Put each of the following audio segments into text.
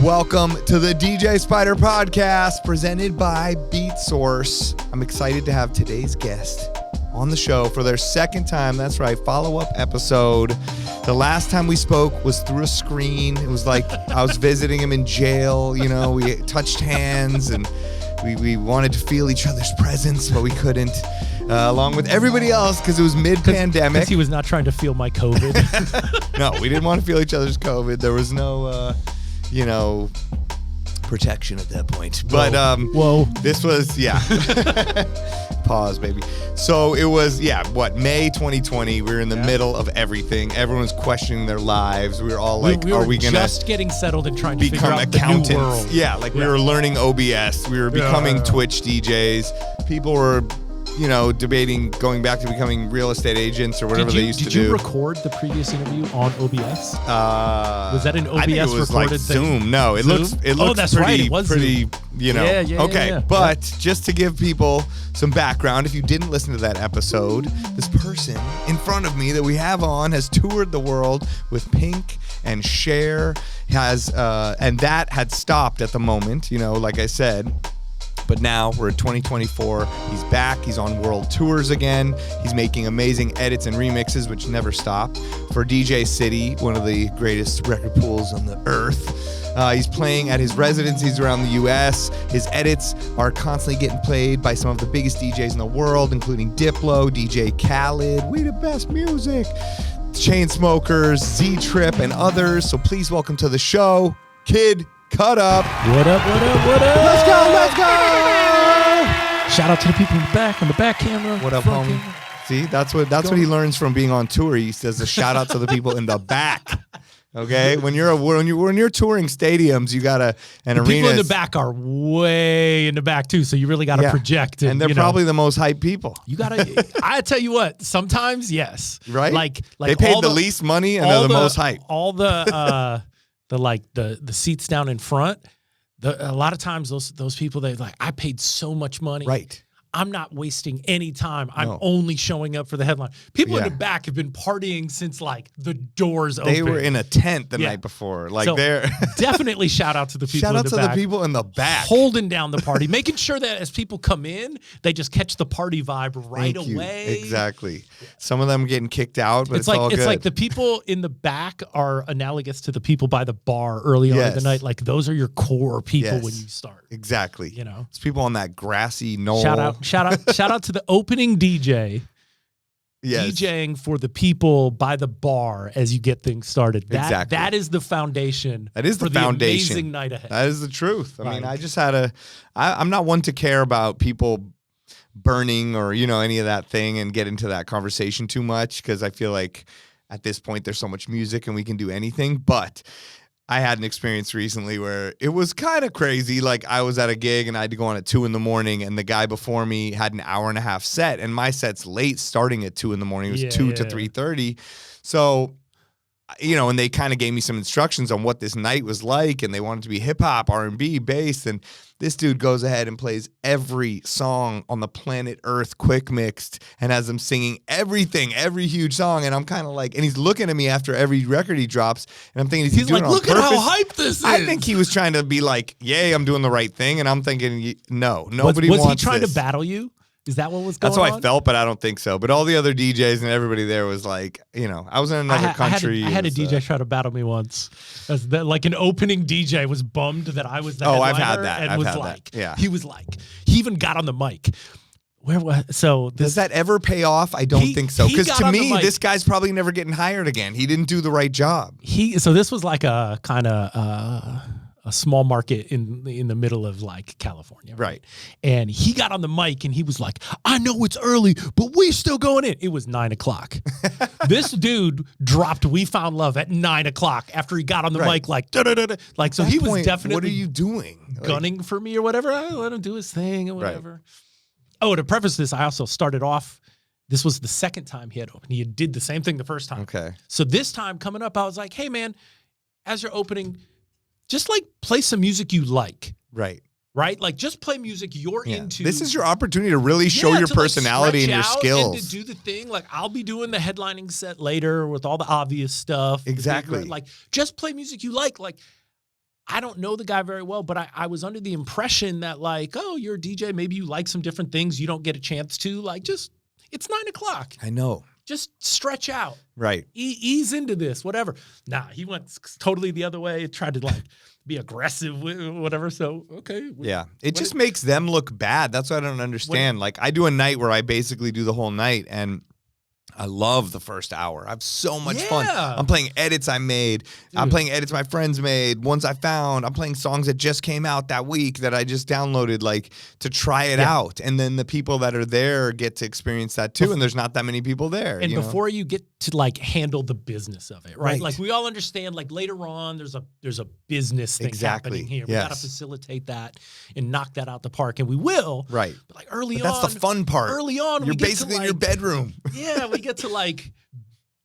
Welcome to the DJ Spider Podcast presented by Beatsource. I'm excited to have today's guest on the show for their second time. That's right, follow-up episode. The last time we spoke was through a screen. It was like I was visiting him in jail. You know, we touched hands and we wanted to feel each other's presence, but we couldn't. Along with everybody else, because it was mid-pandemic. Because he was not trying to feel my COVID. No, we didn't want to feel each other's COVID. There was no, protection at that point. But this was, pause, baby. So it was, May 2020. We were in the middle of everything. Everyone's questioning their lives. We were all like, we are we going to just getting settled and trying to figure out accountants? The new world. Yeah, we were learning OBS. We were becoming Twitch DJs. People were debating going back to becoming real estate agents or whatever they used to do. Did you record the previous interview on OBS? Was that an OBS I think it was recorded like thing? Zoom. No, it looks that's pretty, right. It was pretty, Zoom. Okay, but just to give people some background, if you didn't listen to that episode, this person in front of me that we have on has toured the world with Pink and Cher, and that had stopped at the moment, like I said. But now we're at 2024. He's back. He's on world tours again. He's making amazing edits and remixes, which never stop, for DJcity, one of the greatest record pools on the earth. He's playing at his residencies around the U.S. His edits are constantly getting played by some of the biggest DJs in the world, including Diplo, DJ Khaled, We the Best Music, Chainsmokers, Z-Trip, and others. So please welcome to the show, KidCutUp. What up, what up, what up? Let's go! Shout out to the people in the back, on the back camera. What up, homie? See, that's what he learns from being on tour. He says a shout out to the people in the back. Okay, when you're touring stadiums, you gotta and arenas. People in the back are way in the back too, so you really gotta project. And they're probably the most hype people. You gotta. I tell you what, sometimes yes, right? Like they paid the least money and they're the most hype. All the the seats down in front. A lot of times those people, they're like, I paid so much money. Right. I'm not wasting any time. I'm only showing up for the headline. People in the back have been partying since the doors open. They were in a tent the night before. They're definitely shout out to the people shout in out the to back. the people in the back. Holding down the party, making sure that as people come in, they just catch the party vibe right away. Exactly. Some of them getting kicked out, but it's all good. It's like the people in the back are analogous to the people by the bar early on in the night. Like those are your core people when you start. Exactly. It's people on that grassy knoll. Shout out to the opening DJ. Yes. DJing for the people by the bar as you get things started. Exactly. That is the foundation. That is the foundation. The amazing night ahead. That is the truth. I mean, I just had I'm not one to care about people burning or, any of that thing and get into that conversation too much because I feel like at this point there's so much music and we can do anything. But I had an experience recently where it was kind of crazy. I was at a gig and I had to go on at 2 a.m. and the guy before me had an hour and a half set and my set's late starting at 2 a.m. It was 2 to 3:30. So, and they kind of gave me some instructions on what this night was like and they wanted to be hip hop, R&B, bass. And this dude goes ahead and plays every song on the planet Earth quick mixed and has them singing everything, every huge song. And I'm kind of and he's looking at me after every record he drops. And I'm thinking, he's doing it on look purpose? At how hype this is. I think he was trying to be yay, I'm doing the right thing. And I'm thinking, no, nobody wants this. Was he trying to battle you? Is that what was going on? That's how I felt, but I don't think so. But all the other DJs and everybody there was I was in another country. I had a DJ try to battle me once. An opening DJ was bummed that I was the headliner. I've had that. And I've was had like, that. Yeah. He was he even got on the mic. Does that ever pay off? I don't think so. Because to me, this guy's probably never getting hired again. He didn't do the right job. So this was a kind of a small market in the middle of California. Right. And he got on the mic and he was like, I know it's early, but we still going in. It was 9 o'clock. This dude dropped We Found Love at 9 o'clock after he got on the mic da-da-da-da. So he was definitely what are you doing? Gunning for me or whatever. I let him do his thing or whatever. Right. Oh, to preface this, I also started off, this was the second time he had opened. He did the same thing the first time. Okay. So this time coming up, I was like, hey man, as you're opening, just play some music you like. Right. Right? Just play music you're into. This is your opportunity to really show your personality and your skills. And to do the thing. I'll be doing the headlining set later with all the obvious stuff. Exactly. Just play music you like. I don't know the guy very well, but I was under the impression that like, oh, you're a DJ. Maybe you like some different things you don't get a chance to. Like, just, it's 9 o'clock. I know. Just stretch out. Right. Ease into this, whatever. Nah, he went totally the other way. Tried to like be aggressive, whatever. So, okay. Yeah. It just makes them look bad. That's what I don't understand. Like, I do a night where I basically do the whole night, and I love the first hour. I have so much fun. I'm playing edits I made. Dude. I'm playing edits my friends made, ones I found. I'm playing songs that just came out that week that I just downloaded, like, to try it out. And then the people that are there get to experience that too. And there's not that many people there. And before you get to like handle the business of it, right? Like we all understand, like later on, there's a business thing happening here. We got to facilitate that and knock that out the park, and we will. Right. But like early on, that's the fun part. Early on, you're basically in your bedroom. Yeah, we get to like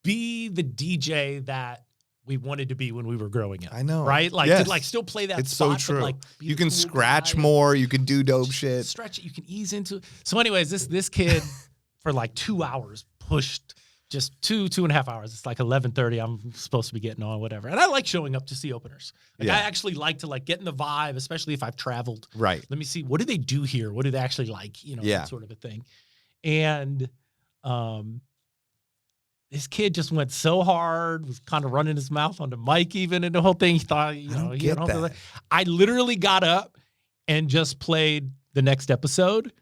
be the DJ that we wanted to be when we were growing up. I know, right? Like to like still play that. It's spot, so true. But, like, you can scratch more. You can do dope shit. Stretch it. You can ease into it. So, anyways, this kid for like 2 hours pushed. Just 2.5 hours. It's like 11:30. I'm supposed to be getting on, whatever. And I like showing up to see openers. Like I actually like to like get in the vibe, especially if I've traveled. Right. Let me see, what do they do here? What do they actually like? You know, that sort of a thing. And this kid just went so hard, was kind of running his mouth on the mic even, and the whole thing. He thought, you know, he had that. I literally got up and just played the next episode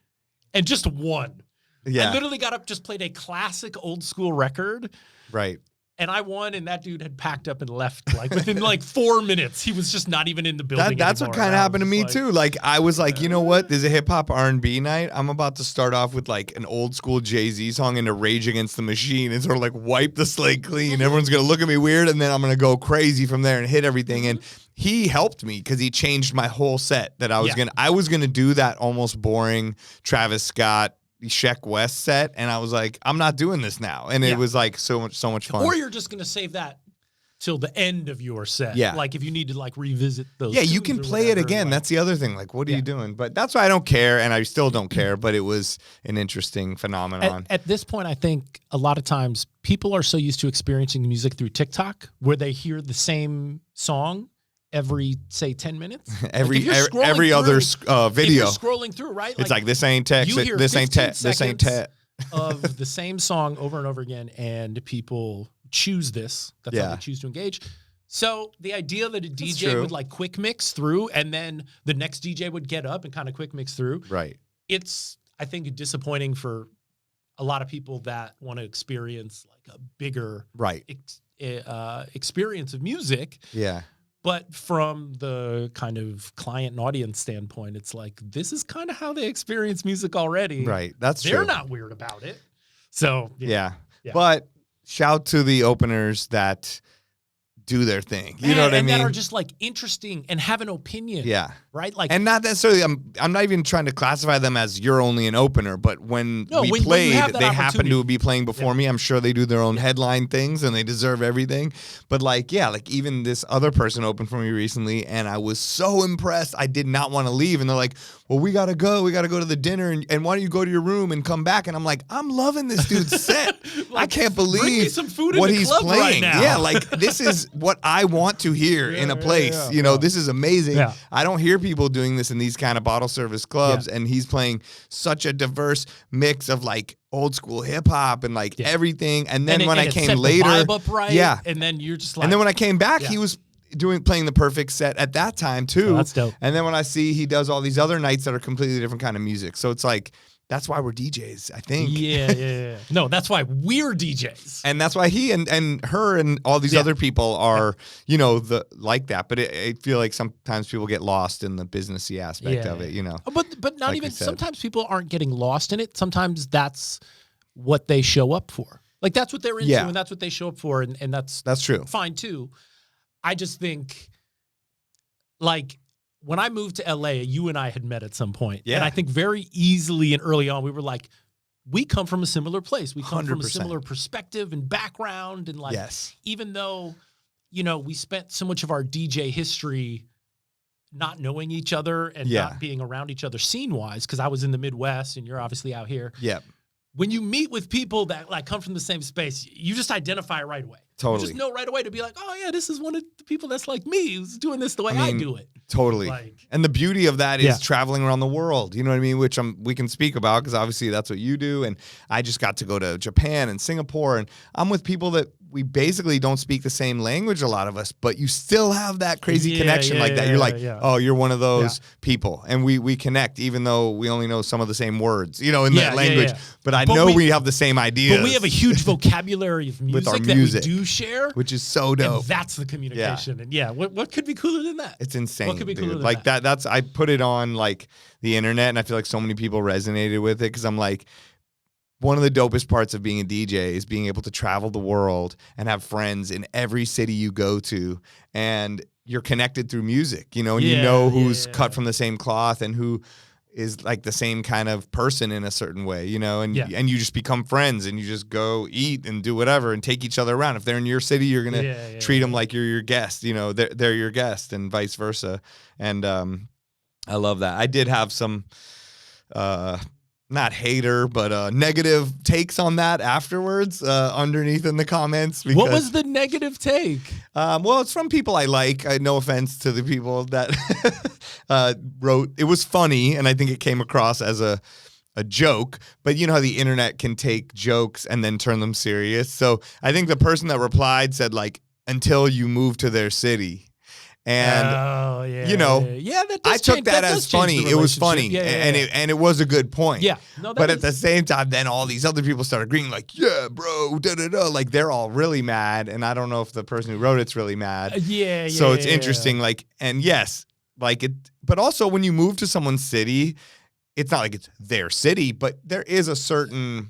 and just won. Yeah. I literally got up, just played a classic old school record. Right. And I won, and that dude had packed up and left like within like 4 minutes. He was just not even in the building. That's anymore. What kind of happened to me too. Like I was like, you know what? There's a hip hop R&B night. I'm about to start off with like an old school Jay-Z song into Rage Against the Machine and sort of like wipe the slate clean. Everyone's gonna look at me weird, and then I'm gonna go crazy from there and hit everything. And he helped me because he changed my whole set. That I was gonna do that almost boring Travis Scott, Sheck West set, and I was like, I'm not doing this now. And it was like so much fun. Or you're just gonna save that till the end of your set. Yeah. Like if you need to like revisit those. Yeah, you can play it again. Like, that's the other thing. Like, what are you doing? But that's why I don't care, and I still don't care, but it was an interesting phenomenon. At this point, I think a lot of times people are so used to experiencing music through TikTok where they hear the same song every, say, 10 minutes. every other video. If you're scrolling through, right? It's like this ain't text. This ain't text. This ain't text. Of the same song over and over again, and people choose this. That's how they choose to engage. So the idea that a DJ would like quick mix through, and then the next DJ would get up and kind of quick mix through. Right. It's, I think, disappointing for a lot of people that want to experience like a bigger experience of music. Yeah. But from the kind of client and audience standpoint, it's like, this is kind of how they experience music already. Right. That's true. They're not weird about it. So, yeah. But shout to the openers that do their thing. You know what I mean? And that are just like interesting and have an opinion. Yeah. Right? Like, and not necessarily, I'm not even trying to classify them as you're only an opener, but when we played, they happen to be playing before me. I'm sure they do their own headline things and they deserve everything. But like, like even this other person opened for me recently, and I was so impressed. I did not want to leave. And they're like, well, we got to go. We got to go to the dinner. And why don't you go to your room and come back? And I'm like, I'm loving this dude's set. Like, I can't believe some food what in the he's club playing. Right now. Yeah, like this is what I want to hear in a place. You know, this is amazing. Yeah. I don't hear people doing this in these kind of bottle service clubs, and he's playing such a diverse mix of like old school hip hop and like everything. And then when I came later, the vibe up right, and then you're just like, and then when I came back, he was playing the perfect set at that time too. Oh, that's dope. And then when I see he does all these other nights that are completely different kind of music, so it's like, that's why we're DJs, I think. Yeah. No, that's why we're DJs. And that's why he and her and all these other people are, you know, like that. But I feel like sometimes people get lost in the businessy aspect of it, you know. But not like even, sometimes people aren't getting lost in it. Sometimes that's what they show up for. Like that's what they're into and that's what they show up for. And that's true. Fine too. I just think like, when I moved to LA, you and I had met at some point. Yeah. And I think very easily and early on, we were like, we come from a similar place. We come 100%. From a similar perspective and background. And like, even though, you know, we spent so much of our DJ history not knowing each other and not being around each other scene-wise, because I was in the Midwest and you're obviously out here. Yeah. when you meet with people that like come from the same space, you just identify right away. Totally. You just know right away to be like, oh yeah, this is one of the people that's like me who's doing this the way I do it. Totally. Like, and the beauty of that is traveling around the world. You know what I mean? Which we can speak about because obviously that's what you do. And I just got to go to Japan and Singapore, and I'm with people that we basically don't speak the same language, a lot of us, but you still have that crazy connection like that. You're like, oh, you're one of those people. And we connect even though we only know some of the same words, you know, in that language. But I know we have the same ideas. But we have a huge vocabulary of music, with our music that we do share. Which is so dope. And that's the communication. And what could be cooler than that? It's insane. What could be cooler than like that? That's I put it on like the internet, and I feel like so many people resonated with it because I'm like, one of the dopest parts of being a DJ is being able to travel the world and have friends in every city you go to, and you're connected through music, you know, and you know who's cut from the same cloth and who is like the same kind of person in a certain way, you know, and you just become friends and you just go eat and do whatever and take each other around. If they're in your city, you're going to treat them like you're your guest, you know, they're your guest and vice versa. And I love that. I did have some not hater, but negative takes on that afterwards underneath in the comments. Because, what was the negative take? Well, it's from people I like. No offense to the people that wrote. It was funny, and I think it came across as a joke. But you know how the internet can take jokes and then turn them serious. So I think the person that replied said, like, until you move to their city. And you know, I took that as funny. It was funny, and it was a good point. Yeah, but at the same time, then all these other people started agreeing, like, "Yeah, bro, da da da." Like they're all really mad, and I don't know if the person who wrote it's really mad. So it's interesting, like, and yes, like it. But also, when you move to someone's city, it's not like it's their city, but there is a certain,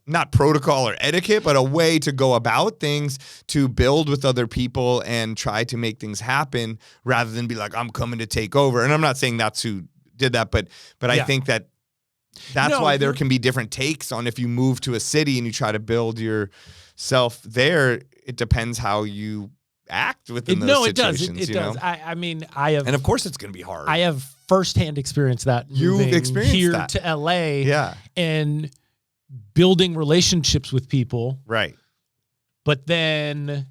not protocol or etiquette, but a way to go about things to build with other people and try to make things happen rather than be like, I'm coming to take over. And I'm not saying that's who did that, but I think that's why there can be different takes on if you move to a city and you try to build yourself there. It depends how you act within those situations. It does. I mean, I have, and of course it's going to be hard. I have firsthand experience that you've experienced here that. To LA. Yeah. And building relationships with people. Right. But then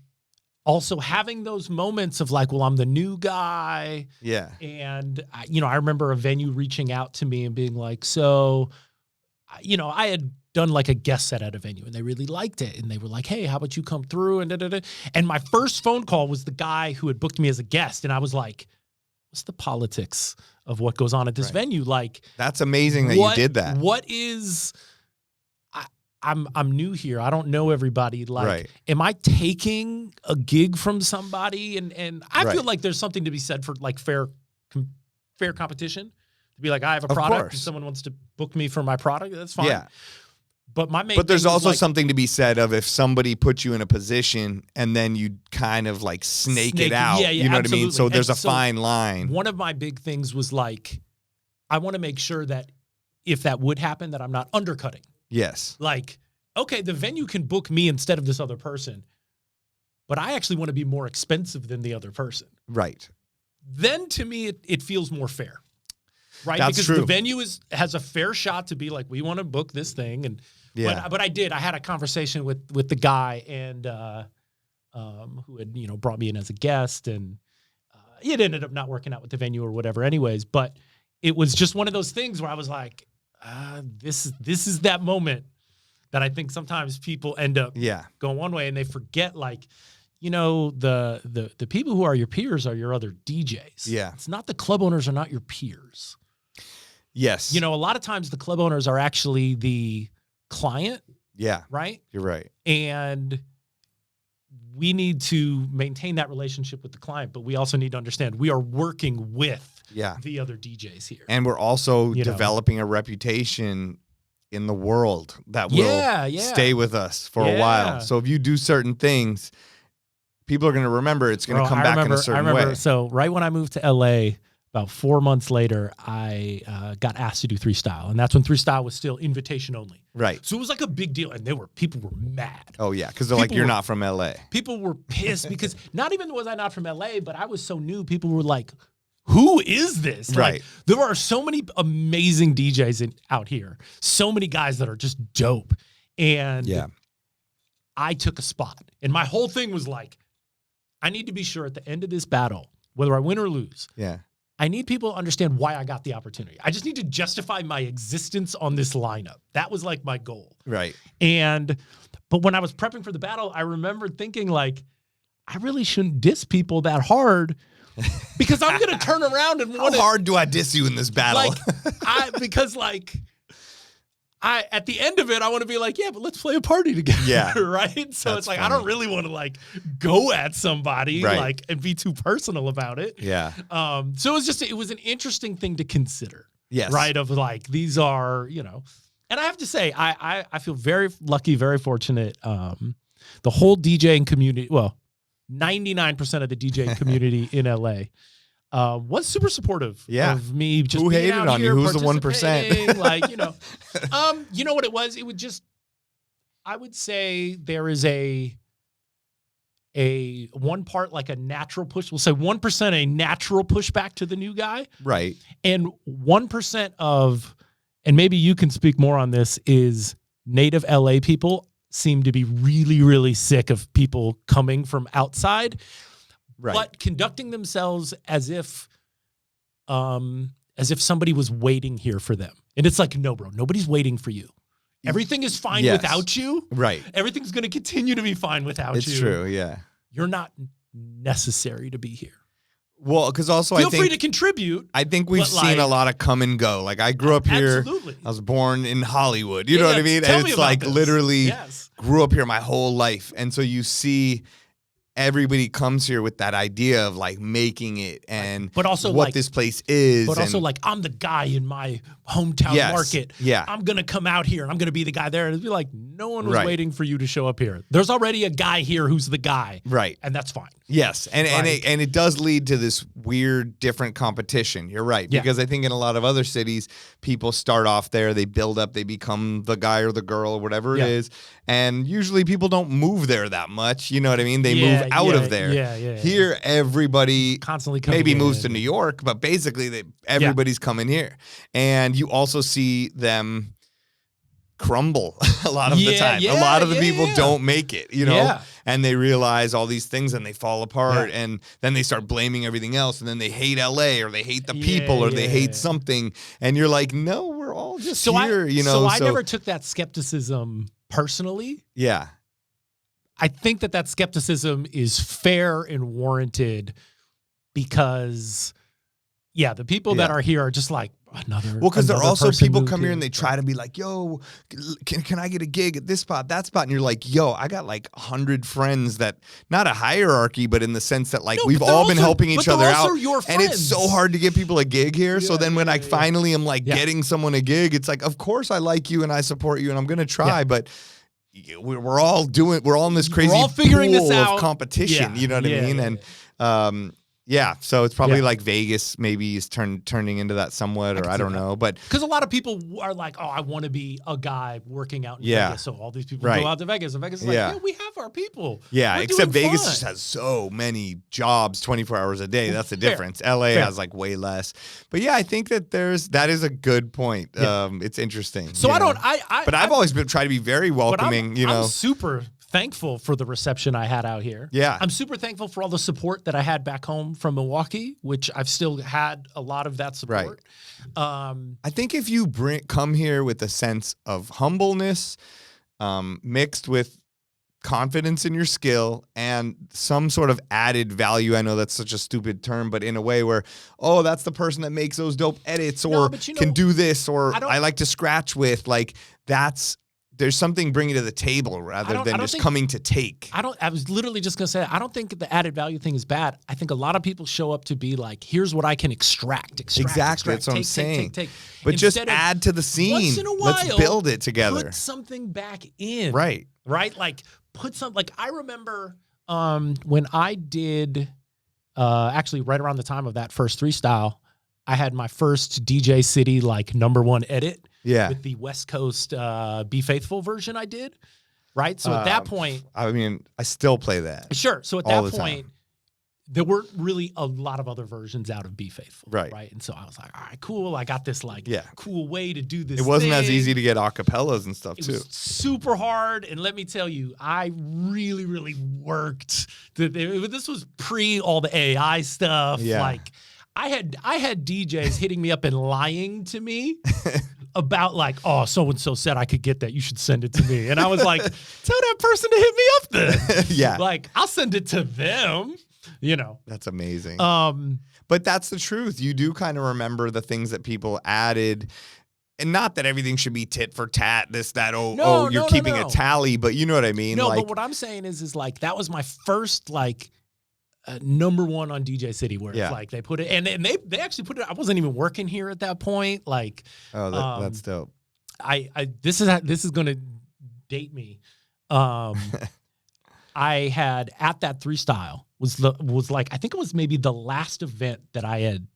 also having those moments of like, well, I'm the new guy. Yeah. And, I remember a venue reaching out to me and being like, so, I had done like a guest set at a venue and they really liked it. And they were like, hey, how about you come through? And da-da-da. And my first phone call was the guy who had booked me as a guest. And I was like, what's the politics of what goes on at this venue? Like, that's amazing that you did that. What is... I'm new here. I don't know everybody. Like, am I taking a gig from somebody? And I feel like there's something to be said for like fair competition. To be like, I have a product and someone wants to book me for my product. That's fine. Yeah. But there's also something to be said of if somebody puts you in a position and then you kind of like snake it out. Yeah, you know absolutely. what I mean? So there's a fine line. One of my big things was like, I want to make sure that if that would happen, that I'm not undercutting. Yes. Like, okay, the venue can book me instead of this other person, but I actually want to be more expensive than the other person. Right. Then to me, it feels more fair. Right? That's because true. the venue has a fair shot to be like, we want to book this thing. And but I had a conversation with the guy and who had, brought me in as a guest, and it ended up not working out with the venue or whatever anyways. But it was just one of those things where I was like, this is that moment that I think sometimes people end up going one way and they forget, like, the people who are your peers are your other DJs. Yeah. It's not the club owners are not your peers. Yes. A lot of times the club owners are actually the client. Yeah. Right? You're right. And we need to maintain that relationship with the client, but we also need to understand we are working with the other DJs here. And we're also developing a reputation in the world that will stay with us for a while. So if you do certain things, people are going to remember it's going to come back in a certain way. So right when I moved to LA, about 4 months later, I got asked to do 3-Style. And that's when 3-Style was still invitation only. Right. So it was like a big deal. And people were mad. Oh, yeah. Because they're like, you're not from LA. People were pissed because not even was I not from LA, but I was so new. People were like, who is this? Right. Like, there are so many amazing DJs out here. So many guys that are just dope. And I took a spot. And my whole thing was like, I need to be sure at the end of this battle, whether I win or lose, I need people to understand why I got the opportunity. I just need to justify my existence on this lineup. That was like my goal. Right. But when I was prepping for the battle, I remember thinking like, I really shouldn't diss people that hard because I'm going to turn around and how hard do I diss you in this battle? At the end of it, I want to be like, yeah, but let's play a party together. Yeah. Right. So it's like, funny. I don't really want to like go at somebody like and be too personal about it. Yeah. So it was an interesting thing to consider. Yes. Right. Of like, these are, and I have to say, I feel very lucky, very fortunate. The whole DJing community, well, 99% of the DJing community in LA was super supportive of me. Just who being hated out on here, you? Who's the 1%? Like, you know what it was? It would just, I would say there is a one part like a natural push. We'll say 1% a natural pushback to the new guy, right? And 1% of, and maybe you can speak more on this, is native LA people seem to be really, really sick of people coming from outside, but conducting themselves as if somebody was waiting here for them. And it's like, no, bro, nobody's waiting for you. Everything is fine without you. Right. Everything's going to continue to be fine without you. It's true, yeah. You're not necessary to be here. Well, because also feel free to contribute. I think we've seen a lot of come and go. Like I grew up here. Absolutely. I was born in Hollywood. You know what I mean? And it's like literally grew up here my whole life. And so you see everybody comes here with that idea of like making it and but also what like, this place is. But also like, I'm the guy in my hometown market. Yeah. I'm going to come out here and I'm going to be the guy there. And it'd be like, no one was waiting for you to show up here. There's already a guy here who's the guy. Right. And that's fine. Yes. And it does lead to this weird, different competition. You're right. Because I think in a lot of other cities, people start off there, they build up, they become the guy or the girl or whatever it is. And usually people don't move there that much. You know what I mean? They move out of there. Here, everybody constantly maybe moves to New York, but basically everybody's coming here. And you also see them crumble a lot of the time. A lot of the people don't make it, and they realize all these things and they fall apart and then they start blaming everything else and then they hate LA or they hate the people or they hate something. And you're like, no, we're all just here, So I never took that skepticism personally. Yeah. I think that skepticism is fair and warranted because, the people that are here are just like another. Well, because there are also people come here and they try to be like, yo, can I get a gig at this spot, that spot? And you're like, yo, I got like 100 friends that, not a hierarchy, but in the sense that like we've all been helping each other out. And it's so hard to get people a gig here. So then when I finally am like getting someone a gig, it's like, of course I like you and I support you and I'm going to try, but we're all in this crazy figuring pool this out. of competition. You know what I mean? And so it's probably like Vegas maybe is turning into that somewhat, or I don't know. But because a lot of people are like, oh, I want to be a guy working out in Vegas. So all these people go out to Vegas. And Vegas is like, we have our people. Yeah, We're except doing Vegas fun. just has so many jobs 24 hours a day. That's the difference. LA has like way less. But I think that that is a good point. It's interesting. So I've always been trying to be very welcoming, I'm super thankful for the reception I had out here. Yeah. I'm super thankful for all the support that I had back home from Milwaukee, which I've still had a lot of that support. Right. I think if you come here with a sense of humbleness, mixed with confidence in your skill and some sort of added value. I know that's such a stupid term, but in a way where, oh, that's the person that makes those dope edits or can do this, or I like to scratch with, like there's something bringing to the table rather than just coming to take. I was literally just going to say, I don't think the added value thing is bad. I think a lot of people show up to be like, here's what I can extract. Exactly. That's what I'm saying. Take. But just add to the scene. Once in a while, let's build it together. Put something back in. Right. Like put something, like I remember when I did, actually right around the time of that first freestyle, I had my first DJcity like #1 edit. Yeah. With the West Coast Be Faithful version I did. Right. So at that point. I mean, I still play that. Sure. So at that point, there weren't really a lot of other versions out of Be Faithful. Right. And so I was like, all right, cool. I got this cool way to do this. It wasn't thing. as easy to get acapellas and stuff It too. was super hard. And let me tell you, I really, really worked. This was pre all the AI stuff. Yeah. Like I had DJs hitting me up and lying to me about like, oh, so-and-so said I could get that. You should send it to me. And I was like, tell that person to hit me up then. Yeah. Like I'll send it to them. You know, that's amazing. But that's the truth. You do kind of remember the things that people added, and not that everything should be tit for tat. This, that. You're keeping a tally, but you know what I mean. No, like, but what I'm saying is like that was my first like number one on DJcity, where it's like they put it, and they actually put it. I wasn't even working here at that point. Like, that's dope. This is gonna date me. I had at that 3 Style was like, I think it was maybe the last event that I had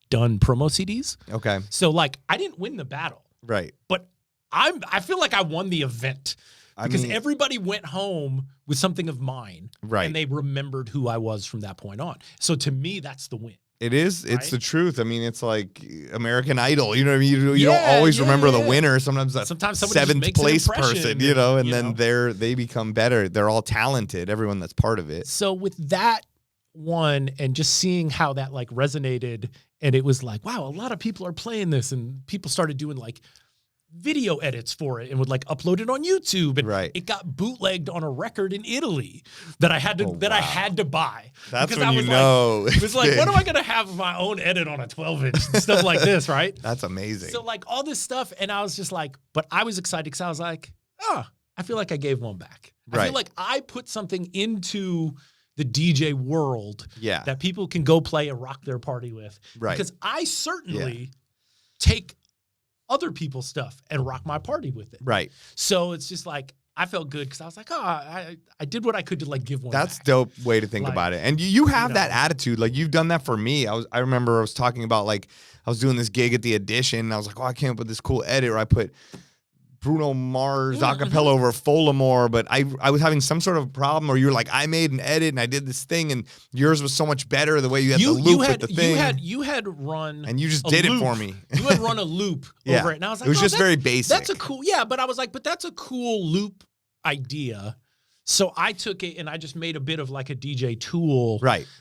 done promo CDs. Okay. So like I didn't win the battle. Right. But I feel like I won the event because everybody went home with something of mine. Right. And they remembered who I was from that point on. So to me, that's the win. It is. It's the truth. I mean, it's like American Idol. You know what I mean? You don't always remember the winner. Sometimes that seventh place person, you know, and then they become better. They're all talented, everyone that's part of it. So with that one and just seeing how that like resonated, and it was like, wow, a lot of people are playing this, and people started doing like video edits for it and would like upload it on YouTube, and it got bootlegged on a record in Italy that I had to I had to buy. That's because when it was like, what am I gonna have my own edit on a 12-inch and stuff like this, right? That's amazing. So like all this stuff, and I was just like, but I was excited because I was like, I feel like I gave one back. I feel like I put something into the DJ world that people can go play and rock their party with. Right. Because I certainly take other people's stuff and rock my party with it. Right. So it's just like, I felt good because I was like, I did what I could to like give one That's back. Dope way to think about it. And you have that attitude. Like you've done that for me. I remember I was talking about like, I was doing this gig at the Edition and I was like, I came up with this cool edit where I put Bruno Mars acapella over Folamore, but I was having some sort of problem, or you were like, I made an edit and I did this thing, and yours was so much better the way you had the loop with the thing. You had run, and you just did it for me. You had run a loop over it, and I was like, it was just very basic. That's a cool, but I was like, but that's a cool loop idea. So I took it and I just made a bit of like a DJ tool,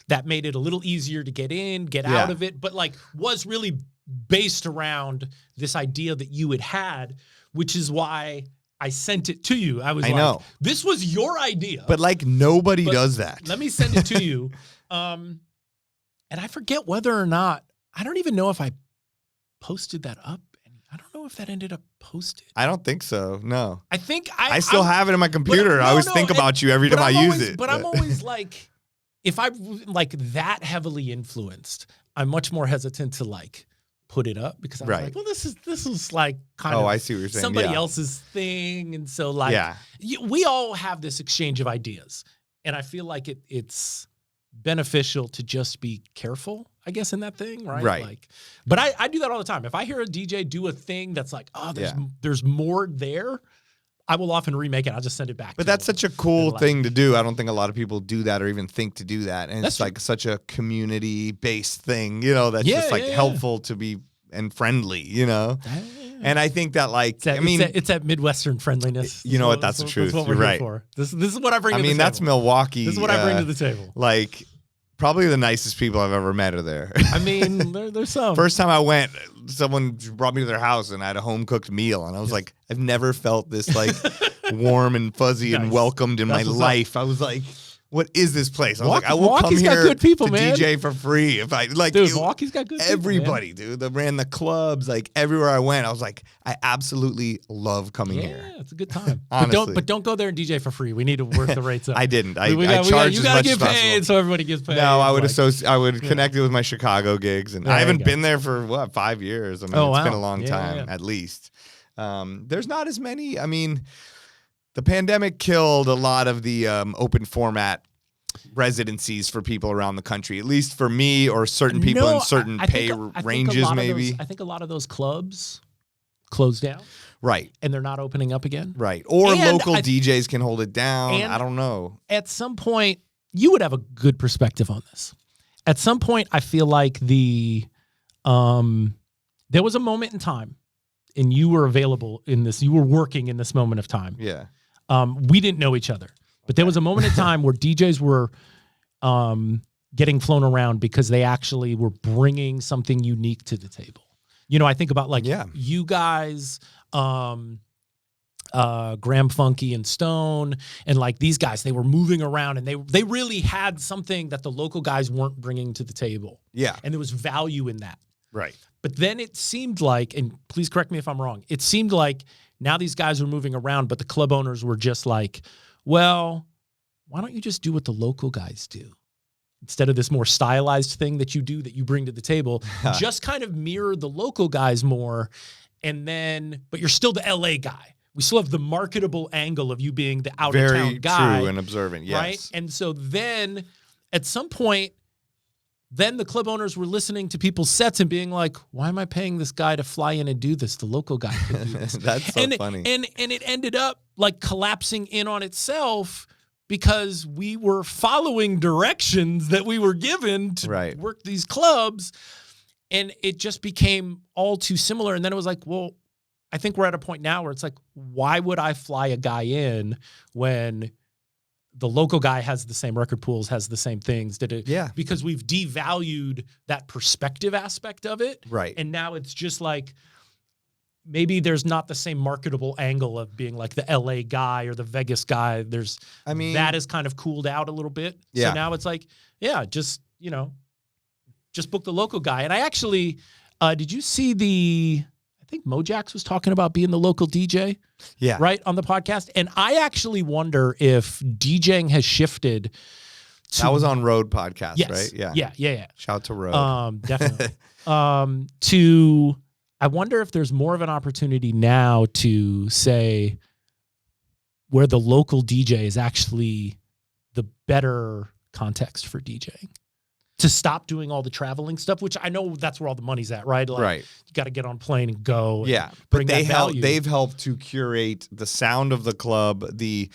that made it a little easier to get in, get out of it, but like was really based around this idea that you had, which is why I sent it to you. I know. This was your idea. But like nobody does that. Let me send it to you. And I forget whether or not, I don't even know if I posted that up. And I don't know if that ended up posted. I don't think so. No. I think I still have it in my computer. I always think about you every time I use it. But I'm always like, if I'm like that heavily influenced, I'm much more hesitant to like put it up because I'm like, well, this is like kind of I see what you're saying. Somebody else's thing. And so like, we all have this exchange of ideas. And I feel like it's beneficial to just be careful, I guess, in that thing, right? Right. Like, but I do that all the time. If I hear a DJ do a thing that's like, there's more there, I will often remake it. I'll just send it back. But that's such a cool thing to do. I don't think a lot of people do that or even think to do that. And it's like such a community-based thing, you know, that's just like helpful to be and friendly, you know? And I think that like, it's that Midwestern friendliness. You know what? That's the truth. You're right. This is what I bring to the table. That's Milwaukee. This is what I bring to the table. Like, probably the nicest people I've ever met are there. I mean, there's some. First time I went, someone brought me to their house and I had a home-cooked meal. And I was like, I've never felt this like warm and fuzzy and welcomed in my life. I was like, what is this place? I was like, I will come here got good people, to man. DJ for free. If I like, dude, Milwaukee's got good everybody, people, dude. They ran the clubs, like everywhere I went. I was like, I absolutely love coming here. Yeah, it's a good time. Honestly. But don't go there and DJ for free. We need to work the rates up. I didn't. I charged as much as possible. You gotta get paid, so everybody gets paid. No, I would connect it with my Chicago gigs, and I haven't been there for 5 years. I mean, it's been a long time at least. There's not as many. I mean, the pandemic killed a lot of the open format residencies for people around the country, at least for me or certain people in certain ranges, maybe. I think a lot of those clubs closed down. Right. And they're not opening up again. Right. Or local DJs can hold it down. I don't know. At some point, you would have a good perspective on this. at some point, I feel like there was a moment in time, and you were available in this. You were working in this moment of time. Yeah. We didn't know each other, but there was a moment in time where DJs were getting flown around because they actually were bringing something unique to the table. You know, I think about like you guys, Graham Funky and Stone, and like these guys, they were moving around, and they really had something that the local guys weren't bringing to the table. Yeah. And there was value in that. Right. But then it seemed like, and please correct me if I'm wrong, it seemed like now these guys were moving around, but the club owners were just like, well, why don't you just do what the local guys do? Instead of this more stylized thing that you do, that you bring to the table, just kind of mirror the local guys more. And then, but you're still the LA guy. We still have the marketable angle of you being the out-of-town guy. Very true and observant, yes. Right? And so then, at some point, then the club owners were listening to people's sets and being like, why am I paying this guy to fly in and do this? The local guy can do this. That's so funny. And it ended up like collapsing in on itself because we were following directions that we were given to work these clubs. And it just became all too similar. And then it was like, well, I think we're at a point now where it's like, why would I fly a guy in when the local guy has the same record pools, has the same things? Because we've devalued that perspective aspect of it. Right. And now it's just like, maybe there's not the same marketable angle of being like the LA guy or the Vegas guy. That has kind of cooled out a little bit. Yeah. So now it's like, just book the local guy. And I actually, did you see I think Mojax was talking about being the local DJ. Yeah. Right, on the podcast. And I actually wonder if DJing has shifted. That was on Road Podcast, right? Yeah. Shout out to Road. Definitely. I wonder if there's more of an opportunity now to say where the local DJ is actually the better context for DJing. To stop doing all the traveling stuff, which I know that's where all the money's at, right? Like, you got to get on a plane and go. Yeah, and bring but value. They've helped to curate the sound of the club, the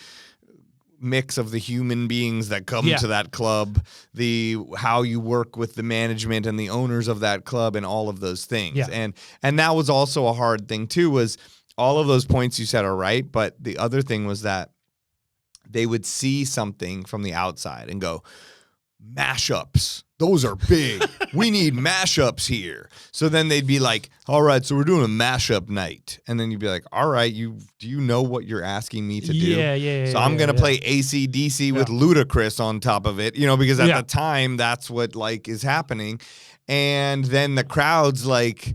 mix of the human beings that come to that club, how you work with the management and the owners of that club, and all of those things. Yeah. And that was also a hard thing too. Was all of those points you said are right, but the other thing was that they would see something from the outside and go, mashups. Those are big. We need mashups here. So then they'd be like, all right, so we're doing a mashup night. And then you'd be like, all right, do you know what you're asking me to do? Yeah. So I'm going to play AC/DC with Ludacris on top of it, because at the time that's what like is happening. And then the crowd's like,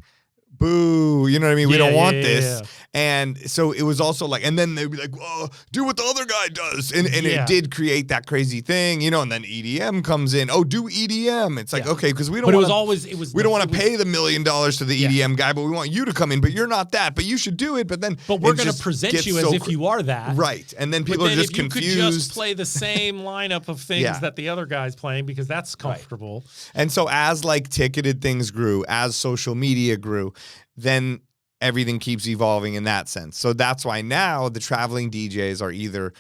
boo, you know what I mean? We don't want this. Yeah. And so it was also like, and then they'd be like, oh, do what the other guy does. And it did create that crazy thing, and then EDM comes in. Oh, do EDM. It's like, okay, because we don't want to pay the $1 million to the EDM guy, but we want you to come in, but you're not that, but you should do it. But we're going to present you as if you are that. Right. And then people are just confused. You could just play the same lineup of things that the other guy's playing because that's comfortable. Right. And so as like ticketed things grew, as social media grew, then everything keeps evolving in that sense. So that's why now the traveling DJs are either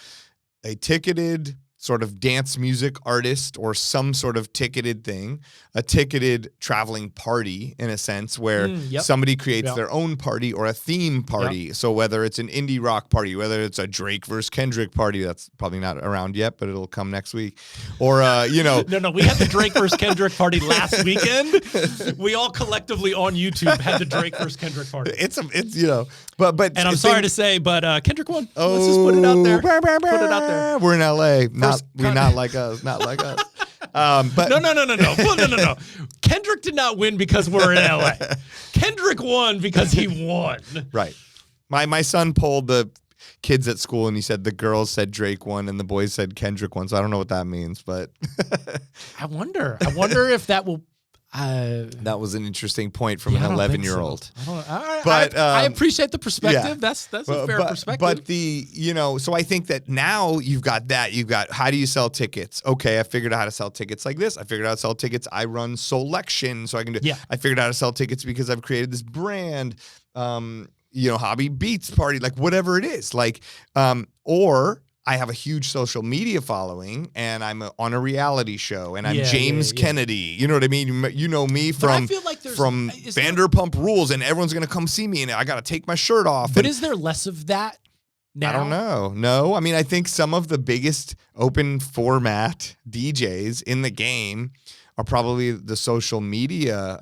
a ticketed sort of dance music artist or some sort of ticketed thing, a ticketed traveling party in a sense where somebody creates their own party or a theme party. So whether it's an indie rock party, whether it's a Drake versus Kendrick party, that's probably not around yet, but it'll come next week. Or, No, we had the Drake versus Kendrick party last weekend. We all collectively on YouTube had the Drake versus Kendrick party. But and I'm sorry to say, but Kendrick won. Let's just put it out there. Put it out there. We're in LA. Not like us. Not like us. But no. Kendrick did not win because we're in LA. Kendrick won because he won. Right. My son polled the kids at school and he said the girls said Drake won and the boys said Kendrick won. So I don't know what that means, but I wonder if that will. That was an interesting point from an 11-year-old. So. But I appreciate the perspective. Yeah. That's a fair perspective. But so I think that now you've got how do you sell tickets? Okay, I figured out how to sell tickets like this. I figured out how to sell tickets. I run Selection, so I can do. Yeah. I figured out how to sell tickets because I've created this brand. Hobby Beats party, like whatever it is, like, or I have a huge social media following, and I'm on a reality show, and I'm James Kennedy. You know what I mean? You know me from Vanderpump Rules, and everyone's going to come see me, and I got to take my shirt off. But is there less of that now? I don't know. No. I mean, I think some of the biggest open format DJs in the game are probably the social media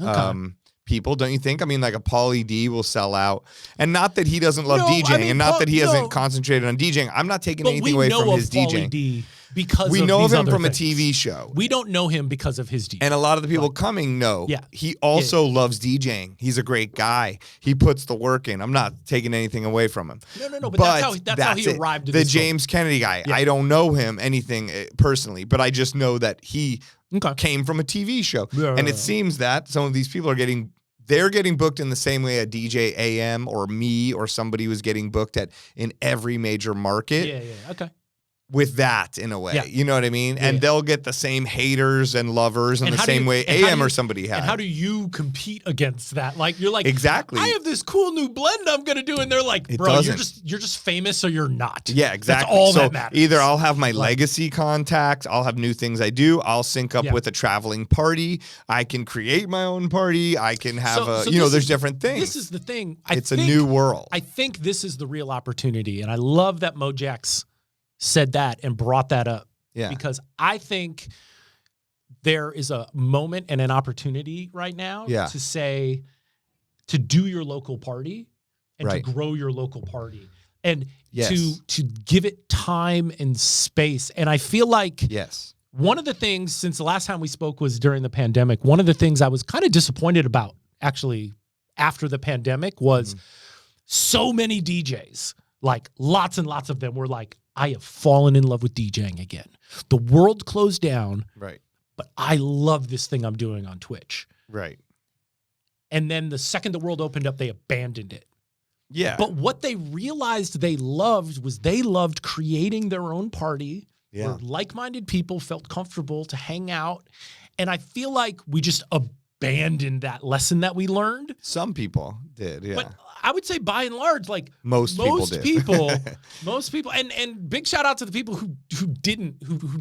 people, don't you think? I mean, like a Pauly D will sell out. And not that he doesn't love DJing, and not that he hasn't concentrated on DJing. I'm not taking anything away from his DJing. D because we know of him from a TV show. We don't know him because of his DJing. And a lot of the people coming know. Yeah. He also loves DJing. He's a great guy. He puts the work in. I'm not taking anything away from him. No. But that's how he arrived at the James Kennedy guy. I don't know him anything personally, but I just know that he came from a TV show. And it seems that some of these people are getting booked in the same way a DJ AM or me or somebody was getting booked in every major market. Yeah. Okay. With that, in a way, you know what I mean? And they'll get the same haters and lovers in the same way AM or somebody has. And how do you compete against that? Like, you're like, exactly. I have this cool new blend I'm going to do. And they're like, bro, you're just famous or you're not. Yeah, exactly. That's all that matters. Either I'll have my legacy contacts, I'll have new things I do, I'll sync up with a traveling party, I can create my own party, I can have there's different things. This is the thing. It's a new world. I think this is the real opportunity. And I love that Mojax said that and brought that up. Yeah. Because I think there is a moment and an opportunity right now to do your local party and to grow your local party and to give it time and space. And I feel like one of the things, since the last time we spoke was during the pandemic, one of the things I was kind of disappointed about actually after the pandemic was so many DJs, like lots and lots of them were like, I have fallen in love with DJing again. The world closed down, but I love this thing I'm doing on Twitch. Right. And then the second the world opened up, they abandoned it. Yeah. But what they realized they loved was they loved creating their own party where like-minded people felt comfortable to hang out. And I feel like we just abandoned that lesson that we learned. Some people did, yeah. But I would say by and large, like most people, and big shout out to the people who didn't.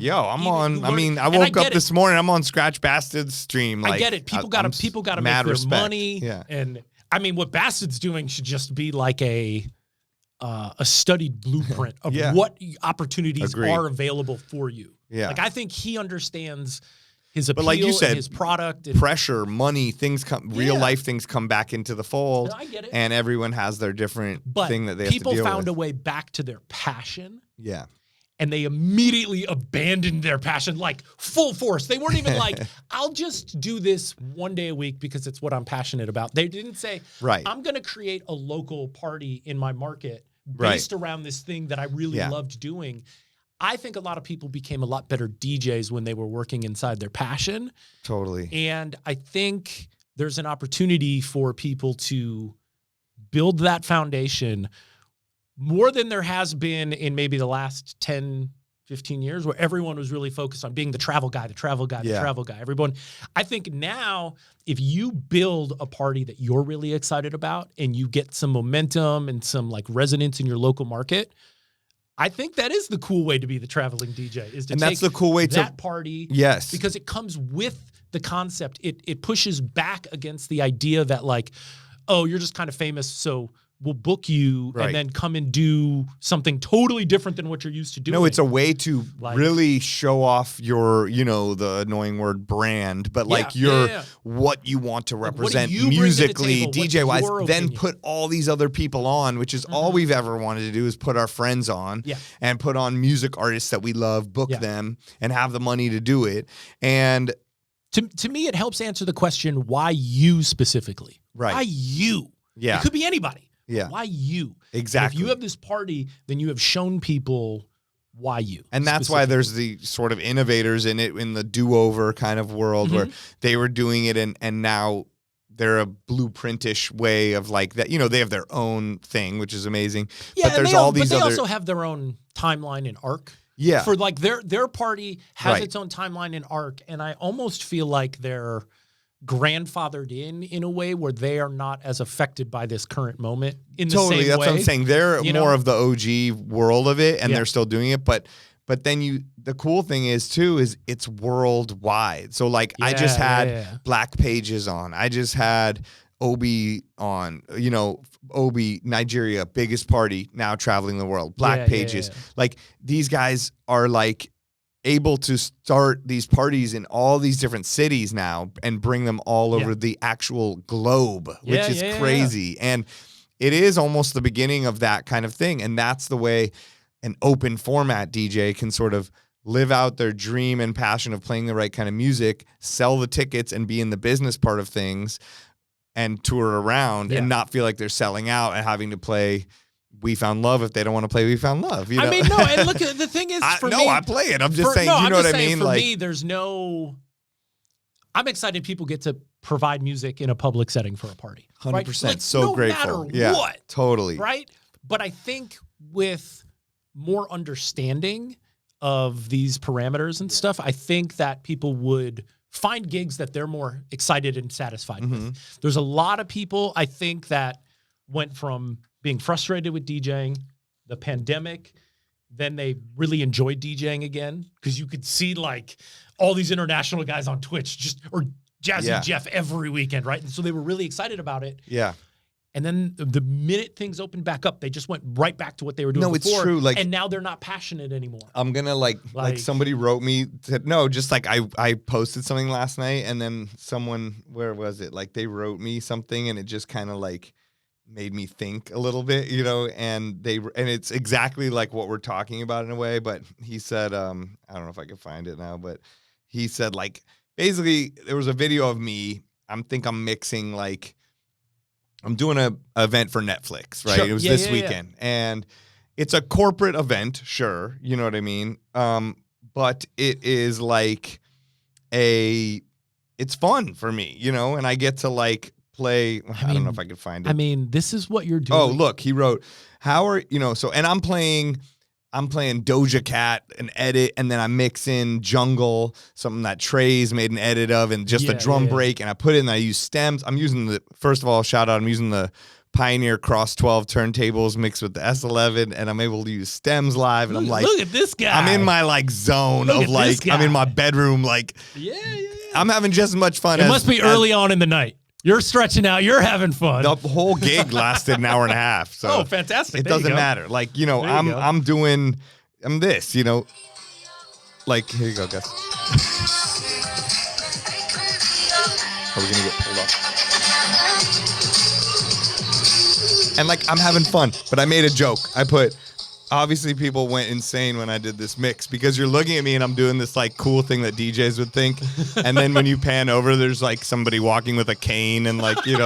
I woke up this morning. I'm on Scratch Bastard's stream. I get it. People got to make their money. Yeah. And I mean, what Bastard's doing should just be like a studied blueprint of what opportunities are available for you. Yeah. Like I think he understands his appeal, but like you said, and his product, and pressure, money, things come, real life things come back into the fold. No, I get it. And everyone has their different thing that they have to deal with. People found a way back to their passion. Yeah. And they immediately abandoned their passion, like full force. They weren't even like, I'll just do this one day a week because it's what I'm passionate about. They didn't say, I'm going to create a local party in my market based around this thing that I really loved doing. I think a lot of people became a lot better DJs when they were working inside their passion. Totally. And I think there's an opportunity for people to build that foundation more than there has been in maybe the last 10, 15 years where everyone was really focused on being the travel guy. Everyone, I think now if you build a party that you're really excited about and you get some momentum and some like resonance in your local market, I think that is the cool way to be the traveling DJ is to take that's the cool way that party. Yes. Because it comes with the concept. It pushes back against the idea that like, oh, you're just kind of famous, so we'll book you and then come and do something totally different than what you're used to doing. No, it's a way to really show off your, the annoying word brand, but what you want to represent musically, DJ-wise, then put all these other people on, which is all we've ever wanted to do is put our friends on and put on music artists that we love, book them, and have the money to do it. And to me, it helps answer the question, why you specifically? Right. Why you? Yeah. It could be anybody. Yeah. Why you? Exactly. And if you have this party, then you have shown people why you. And that's why there's the sort of innovators in it, in the do-over kind of world where they were doing it and now they're a blueprintish way of like that. They have their own thing, which is amazing. Yeah, but there's all these but they other... also have their own timeline and arc. Yeah. For like their party has its own timeline and arc. And I almost feel like they're grandfathered in a way where they are not as affected by this current moment in the Totally, same that's way. what I'm saying. They're more of the OG world of it, and Yeah. they're still doing it. But then the cool thing is it's worldwide. So like I just had Black Pages on. I just had Obi on. Obi, Nigeria, biggest party now traveling the world. Black Pages. Like these guys are like able to start these parties in all these different cities now and bring them all over the actual globe, which is crazy. And it is almost the beginning of that kind of thing. And that's the way an open format DJ can sort of live out their dream and passion of playing the right kind of music, sell the tickets and be in the business part of things and tour around and not feel like they're selling out and having to play We Found Love if they don't want to play We Found Love. I mean, no, and look, the thing is, for me... I play it. I'm just saying, you know what I mean? For me, there's no... I'm excited people get to provide music in a public setting for a party. 100%. Right? Like, So no grateful. Matter what. Totally. Right? But I think with more understanding of these parameters and stuff, I think that people would find gigs that they're more excited and satisfied with. There's a lot of people, I think, that went from being frustrated with DJing, the pandemic, then they really enjoyed DJing again because you could see like all these international guys on Twitch or Jazzy Jeff every weekend, right? And so they were really excited about it. Yeah. And then the minute things opened back up, they just went right back to what they were doing before. It's true. Like, and now they're not passionate anymore. I'm going to like somebody wrote me, just like I posted something last night and then someone, where was it? Like they wrote me something and it just kind of like made me think a little bit, and it's exactly like what we're talking about in a way. But he said, I don't know if I can find it now, but he said like, basically there was a video of me. I'm mixing like, I'm doing a event for Netflix, right? Sure. It was this weekend. And it's a corporate event, sure. You know what I mean? But it is like it's fun for me, and I get to like play. I don't know if I can find it. I mean, this is what you're doing. Oh, look, he wrote, and I'm playing Doja Cat, an edit, and then I mix in jungle, something that Trey's made an edit of, and just a drum break, and I put it in, and I use stems. I'm using first of all, shout out, I'm using the Pioneer Cross 12 turntables mixed with the S11, and I'm able to use stems live, and I'm like, look at this guy. I'm in my like zone of like, I'm in my bedroom, like, I'm having just as much fun. It must be early on in the night. You're stretching out. You're having fun. The whole gig lasted an hour and a half. So oh, fantastic. It doesn't matter. Like, I'm this, like, here you go, guys. Are we going to get pulled off? And like, I'm having fun, but I made a joke. Obviously people went insane when I did this mix because you're looking at me and I'm doing this like cool thing that DJs would think. And then when you pan over, there's like somebody walking with a cane and like, they're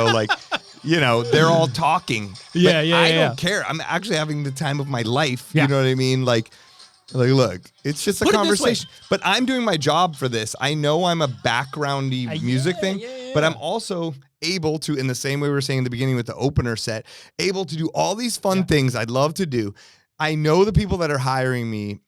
all talking. I don't care. I'm actually having the time of my life. Yeah. You know what I mean? Like, look, it's just a conversation. But I'm doing my job for this. I know I'm a backgroundy music thing, but I'm also able to, in the same way we were saying in the beginning with the opener set, able to do all these fun things I'd love to do. I know the people that are hiring me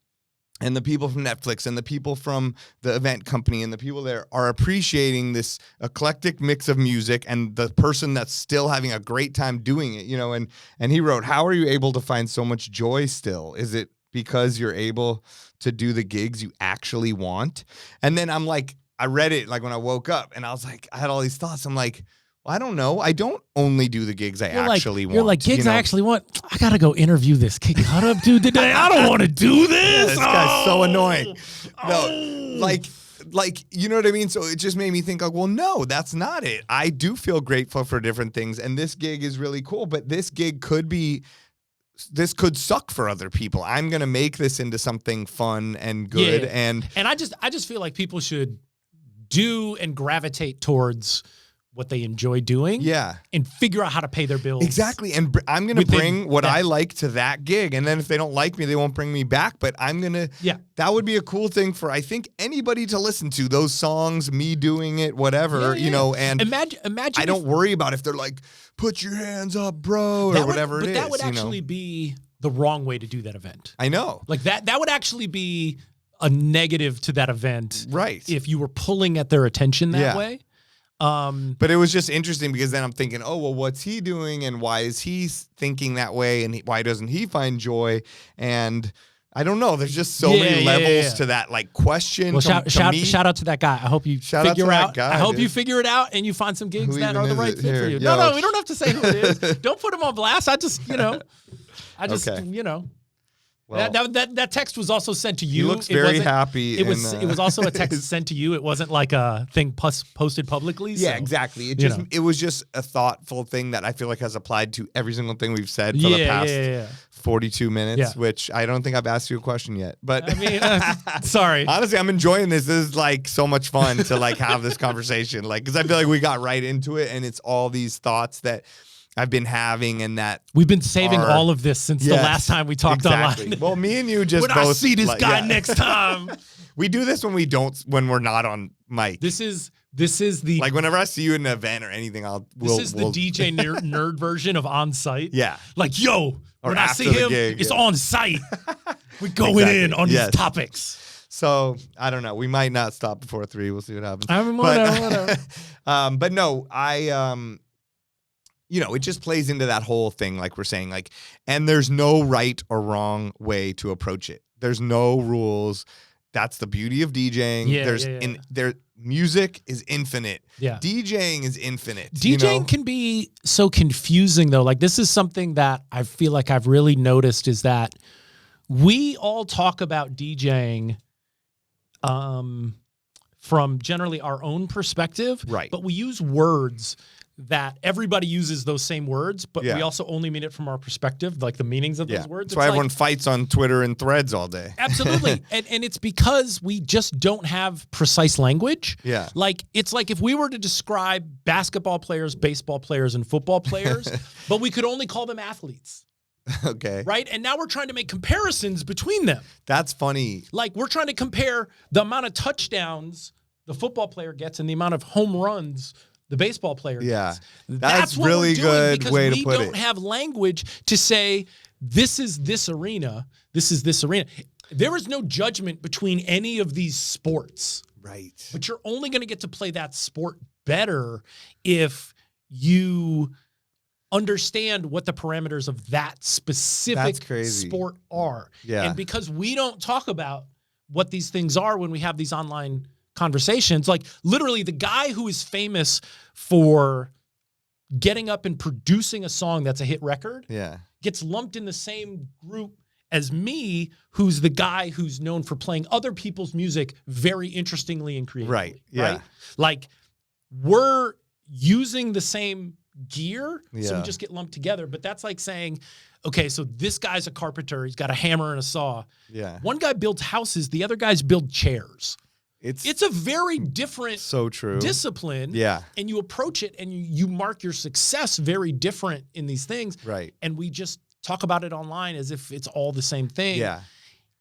and the people from Netflix and the people from the event company and the people there are appreciating this eclectic mix of music and the person that's still having a great time doing it, and he wrote, how are you able to find so much joy still? Is it because you're able to do the gigs you actually want? And then I'm like, I read it like when I woke up and I was like, I had all these thoughts. I'm like, well, I don't know. I don't only do the gigs I actually want. You're like, gigs I actually want? I got to go interview this KidCutUp dude today. I don't want to do this. This guy's so annoying. No, like, you know what I mean? So it just made me think, like, well, no, that's not it. I do feel grateful for different things. And this gig is really cool, but this gig this could suck for other people. I'm going to make this into something fun and good. Yeah. And I just feel like people should do and gravitate towards what they enjoy doing, and figure out how to pay their bills. Exactly, and I'm going to bring what I like to that gig, and then if they don't like me, they won't bring me back, but I'm going to, that would be a cool thing for, I think, anybody to listen to, those songs, me doing it, whatever, and imagine I don't worry about if they're like, put your hands up, bro, or whatever it is. But that would actually be the wrong way to do that event. I know. Like, that would actually be a negative to that event. Right. If you were pulling at their attention that way. But it was just interesting because then I'm thinking, oh, well, what's he doing and why is he thinking that way and why doesn't he find joy? And I don't know. There's just so many levels to that like question. Well, shout out to that guy. I hope you figure out. I hope you figure it out and you find some gigs that are the right fit for you. No, we don't have to say who it is. Don't put him on blast. I just, Well, that text was also sent to you. He looks very happy. It was also a text sent to you. It wasn't like a thing posted publicly. Yeah, so, exactly. It was just a thoughtful thing that I feel like has applied to every single thing we've said for the past 42 minutes, which I don't think I've asked you a question yet. But I mean, sorry. Honestly, I'm enjoying this. This is like so much fun to like have this conversation, like because I feel like we got right into it, and it's all these thoughts that I've been having, and that we've been saving all of this since the last time we talked online. Well, me and you just when both I see this guy next time. We do this when we're not on mic. This is the like whenever I see you in an event or anything, this is the DJ nerd version of on site. Yeah, like when I see him, it's on site. We're going in on these topics. So I don't know. We might not stop before 3. We'll see what happens. I mean, whatever. But no, it just plays into that whole thing, like we're saying, like, and there's no right or wrong way to approach it. There's no rules. That's the beauty of DJing. Music is infinite. Yeah. DJing is infinite. DJing can be so confusing though. Like this is something that I feel like I've really noticed is that we all talk about DJing from generally our own perspective, right? But we use words that everybody uses those same words, but we also only mean it from our perspective, like the meanings of those words. That's why everyone fights on Twitter and Threads all day. Absolutely. and it's because we just don't have precise language. Yeah. Like, it's like if we were to describe basketball players, baseball players, and football players, but we could only call them athletes. Okay. Right? And now we're trying to make comparisons between them. That's funny. Like, we're trying to compare the amount of touchdowns the football player gets and the amount of home runs the baseball player gets. That's really good way to put it. We don't have language to say, this is this arena, this is this arena. There is no judgment between any of these sports. Right. But you're only going to get to play that sport better if you understand what the parameters of that specific sport are. Yeah. And because we don't talk about what these things are when we have these online conversations, like literally the guy who is famous for getting up and producing a song that's a hit record gets lumped in the same group as me, who's the guy who's known for playing other people's music very interestingly and creatively. Right. Yeah. Right? Like we're using the same gear, so we just get lumped together. But that's like saying, okay, so this guy's a carpenter. He's got a hammer and a saw. Yeah. One guy builds houses. The other guys build chairs. It's a very different discipline. Yeah. And you approach it and you mark your success very different in these things. Right. And we just talk about it online as if it's all the same thing. Yeah.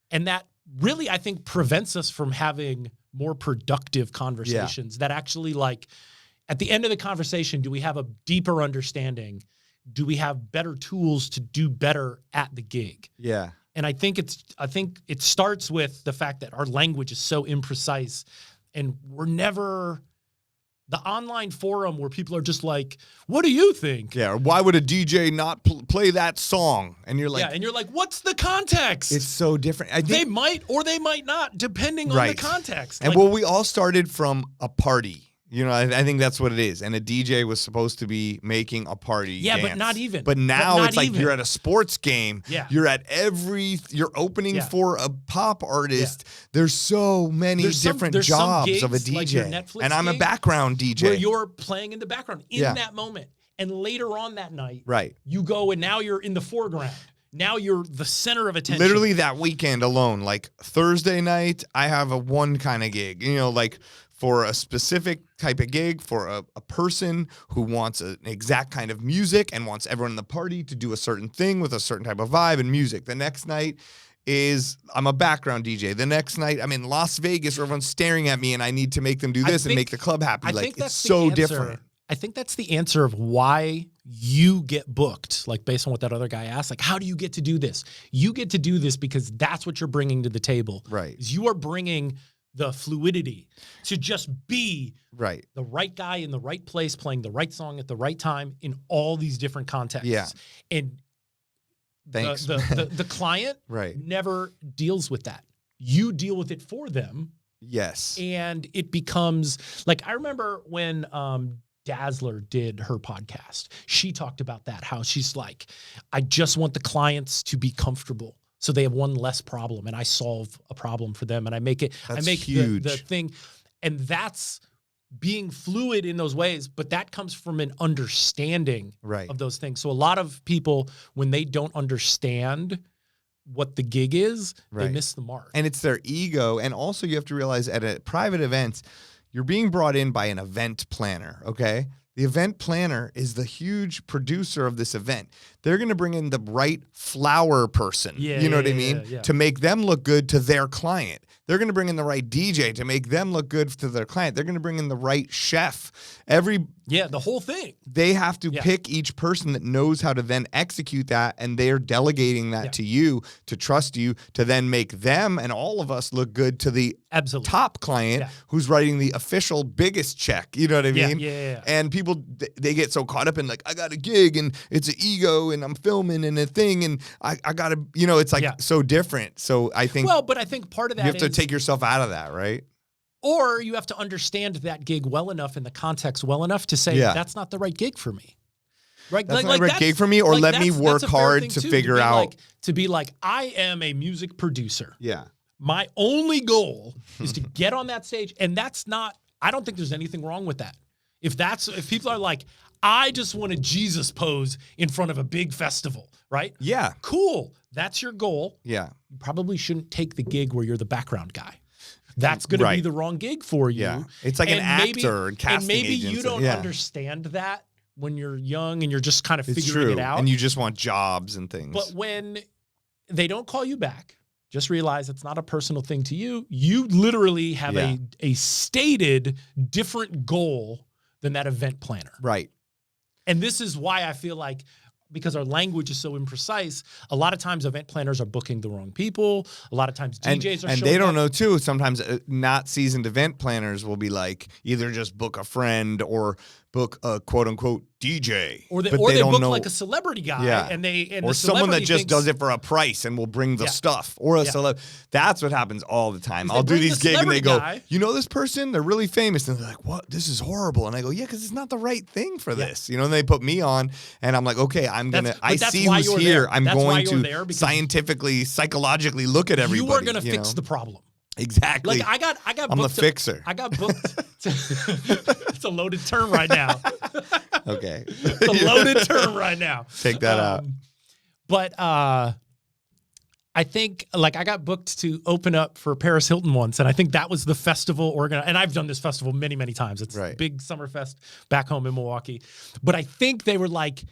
And that really, I think, prevents us from having more productive conversations that actually, like, at the end of the conversation, do we have a deeper understanding? Do we have better tools to do better at the gig? Yeah. And I think it starts with the fact that our language is so imprecise, and we're never the online forum where people are just like, "What do you think?" Yeah. Or why would a DJ not play that song? And you're like, and you're like, "What's the context?" It's so different. I think they might or they might not, depending on the context. And we all started from a party. I think that's what it is. And a DJ was supposed to be making a party dance. But not even. But now it's like you're at a sports game. Yeah. You're at you're opening for a pop artist. Yeah. There's so many different jobs gigs, of a DJ. Like your Netflix and I'm a gig, background DJ. where you're playing in the background in that moment. And later on that night, you go and now you're in the foreground. Now you're the center of attention. Literally that weekend alone, like Thursday night, I have a one kind of gig, like for a specific type of gig, for a person who wants an exact kind of music and wants everyone in the party to do a certain thing with a certain type of vibe and music. The next night I'm a background DJ. The next night I'm in Las Vegas where everyone's staring at me and I need to make them do this and make the club happy. It's so different. I think that's the answer of why you get booked, like based on what that other guy asked. Like, how do you get to do this? You get to do this because that's what you're bringing to the table. Right. You are bringing the fluidity to just be right. the right guy in the right place, playing the right song at the right time in all these different contexts. Yeah. And Thanks. the client Right. never deals with that. You deal with it for them. Yes. And it becomes like, I remember when Dazzler did her podcast, she talked about that, how she's like, I just want the clients to be comfortable so they have one less problem and I solve a problem for them and I make it, That's I make huge. the thing. And that's being fluid in those ways, but that comes from an understanding Right. of those things. So a lot of people, when they don't understand what the gig is, they Right. miss the mark. And it's their ego. And also you have to realize at a private event, you're being brought in by an event planner, okay? The event planner is the huge producer of this event. They're going to bring in the right flower person, you know what I mean? To make them look good to their client. They're going to bring in the right DJ to make them look good to their client. They're going to bring in the right chef. The whole thing. They have to pick each person that knows how to then execute that, and they're delegating that to you, to trust you, to then make them and all of us look good to the top client who's writing the official biggest check. You know what I mean? And people, they get so caught up in like, I got a gig and it's an ego and I'm filming and a thing and I got to, you know, it's like so different. So I think, well, but I think part of that you have to take yourself out of that, right? Or you have to understand that gig well enough in the context well enough to say, that's not the right gig for me. Right? That's not the right gig for me, or let me work hard to figure out. To be like, I am a music producer. Yeah. My only goal is to get on that stage. And that's not, I don't think there's anything wrong with that. If people are like, I just want a Jesus pose in front of a big festival, right? Yeah. Cool. That's your goal. Yeah. You probably shouldn't take the gig where you're the background guy. That's going to be the wrong gig for you. Yeah. It's like an actor and casting And maybe agency. you don't understand that when you're young and you're just kind of figuring it out. And you just want jobs and things. But when they don't call you back, just realize it's not a personal thing to you. You literally have a stated different goal than that event planner. Right. And this is why I feel like, because our language is so imprecise, a lot of times event planners are booking the wrong people. A lot of times DJs are and they don't know too. Sometimes not seasoned event planners will be like, either just book a friend or book a quote unquote DJ, or they don't book know, like a celebrity guy, or someone that just does it for a price and will bring the stuff, or a celeb. That's what happens all the time. I'll do these gigs and they go, you know this person? They're really famous, and they're like, what? This is horrible. And I go, yeah, because it's not the right thing for this. You know, and they put me on, and I'm like, okay, I see who's here. I'm going to scientifically, psychologically look at everybody. You are going to fix the problem. Exactly. Like I got I'm booked the fixer. I got booked. It's a loaded term right now. Okay. It's a loaded term right now. Take that out. But I think like I got booked to open up for Paris Hilton once, and I think that was the festival organized. And I've done this festival many, many times. It's a big summer fest back home in Milwaukee. But I think they were like,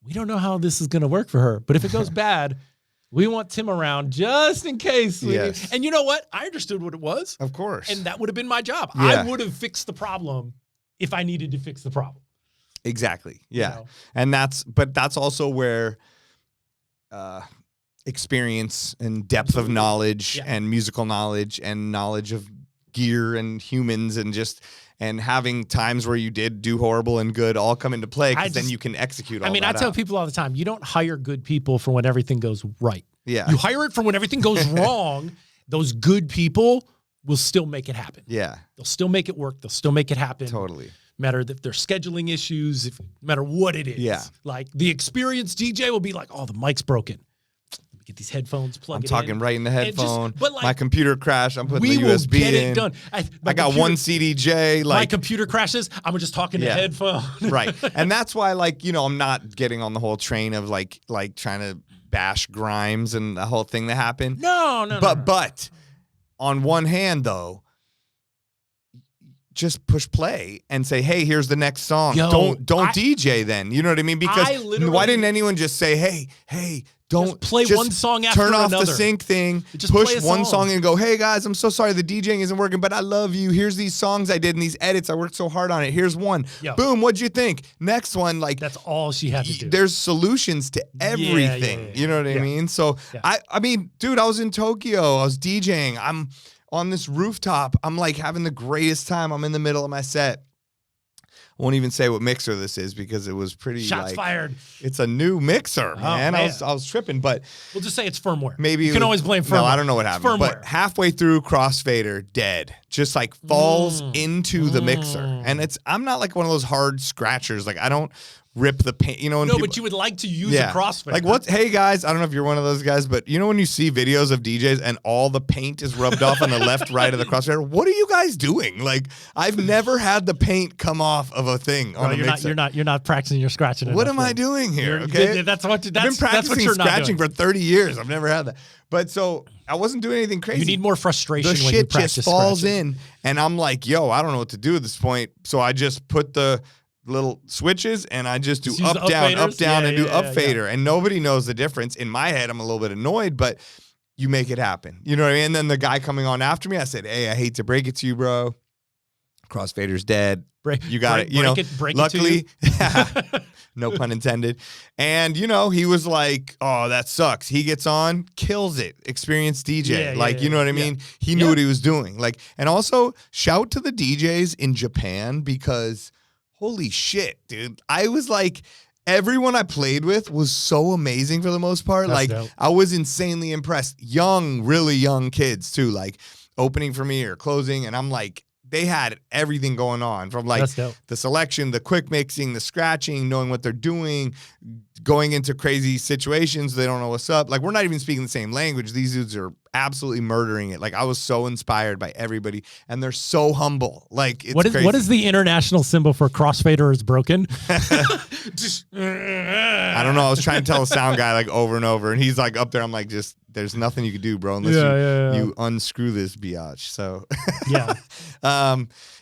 we don't know how this is going to work for her, but if it goes bad, we want Tim around just in case. And you know what? I understood what it was. Of course. And that would have been my job. I would have fixed the problem if I needed to fix the problem. Exactly. Yeah. You know? And that's also where experience and depth of knowledge and musical knowledge and knowledge of gear and humans and having times where you did do horrible and good all come into play, because then you can execute all that. I tell people all the time, you don't hire good people for when everything goes right. Yeah. You hire it for when everything goes wrong. Those good people will still make it happen. Yeah. They'll still make it work. They'll still make it happen. Totally. Matter if there's scheduling issues, no matter what it is. Yeah. Like the experienced DJ will be like, oh, the mic's broken. Get these headphones plugged in. I'm talking right in the headphone. But like, my computer crashed. I'm putting the USB we will get in. It done. I got one CDJ. My computer crashes. I'm just talking to headphone. Right. And that's why, like, you know, I'm not getting on the whole train of like trying to bash Grimes and the whole thing that happened. No. But on one hand, though, just push play and say, hey, here's the next song. Don't DJ then. You know what I mean? Because why didn't anyone just say, hey, don't play one song after another. Turn off the sync thing. Just push one song and go, hey guys, I'm so sorry the DJing isn't working, but I love you. Here's these songs I did and these edits. I worked so hard on it. Here's one. Boom. What'd you think? Next one. Like, that's all she had to do. There's solutions to everything. You know what I mean? So I mean, dude, I was in Tokyo. I was DJing. on this rooftop. I'm like having the greatest time. I'm in the middle of my set. I won't even say what mixer this is because it was pretty shots fired. It's a new mixer, man. I was tripping, but we'll just say it's firmware. Maybe you can always blame firmware. No, I don't know what happened. Firmware. But halfway through, crossfader dead, just like falls into the mixer, and I'm not like one of those hard scratchers. Like I don't rip the paint, you know. No, but you would like to use a crossfader. Like what? Hey guys, I don't know if you're one of those guys, but you know when you see videos of DJs and all the paint is rubbed off on the left, right of the crossfader. What are you guys doing? Like I've never had the paint come off of a thing on a mixer. You're not practicing your scratching. What am I doing here? Okay, that's what. I've been practicing scratching for 30 years. I've never had that. But so I wasn't doing anything crazy. You need more frustration. The when shit you practice just falls scratching. in, and I'm like, yo, I don't know what to do at this point. So I just put the little switches and I just do up down and do up fader, and nobody knows the difference. In my head, I'm a little bit annoyed, but you make it happen. You know what I mean? And then the guy coming on after me, I said, hey, I hate to break it to you, bro. Crossfader's dead. You got it. You know, luckily, no pun intended. And you know, he was like, "Oh, that sucks." He gets on, kills it. Experienced DJ, you know what I mean? He knew what he was doing. Like, and also shout to the DJs in Japan because holy shit, dude! I was like. Everyone I played with was so amazing for the most part. That's like dope. I was insanely impressed. Young, really young kids too, like opening for me or closing, and I'm like. They had everything going on from like the selection, the quick mixing, the scratching, knowing what they're doing, going into crazy situations. They don't know what's up. Like we're not even speaking the same language. These dudes are absolutely murdering it. Like I was so inspired by everybody, and they're so humble. Like it's crazy. What is the international symbol for crossfader is broken? I don't know. I was trying to tell a sound guy like over and over, and he's like up there. I'm like, just there's nothing you can do, bro, unless you unscrew this biatch. So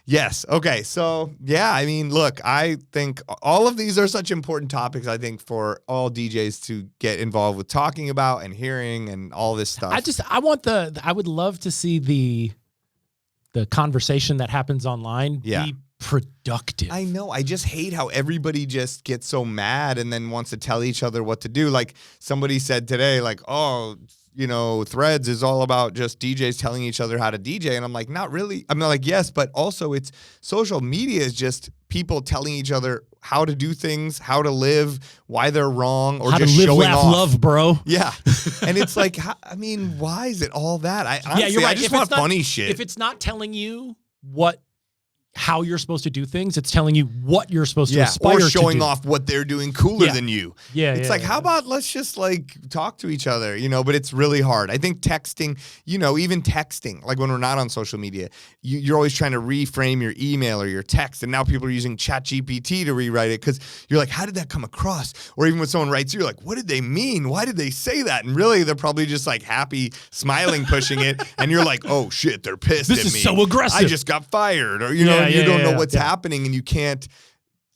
yes. Okay. So yeah, I mean, look, I think all of these are such important topics. I think for all DJs to get involved with talking about and hearing and all this stuff. I would love to see the conversation that happens online be productive. I know. I just hate how everybody just gets so mad and then wants to tell each other what to do. Like somebody said today, like, oh, you know, Threads is all about just DJs telling each other how to DJ. And I'm like, not really. I'm like, yes, but also it's social media is just people telling each other how to do things, how to live, why they're wrong, or how just to live, showing laugh, off. love, bro. Yeah. And it's like, I mean, why is it all that? Honestly, you're right. I just want funny shit. If it's not telling you how you're supposed to do things, it's telling you what you're supposed to aspire to do. Or showing off what they're doing cooler than you. It's like, how about let's just like talk to each other, you know, but it's really hard. I think texting, you know, even texting, like when we're not on social media, you're always trying to reframe your email or your text. And now people are using ChatGPT to rewrite it because you're like, how did that come across? Or even when someone writes you, you're like, what did they mean? Why did they say that? And really, they're probably just like happy, smiling, pushing it. And you're like, oh shit, they're pissed at me. This is so aggressive. I just got fired. Or, you know, you don't know what's happening and you can't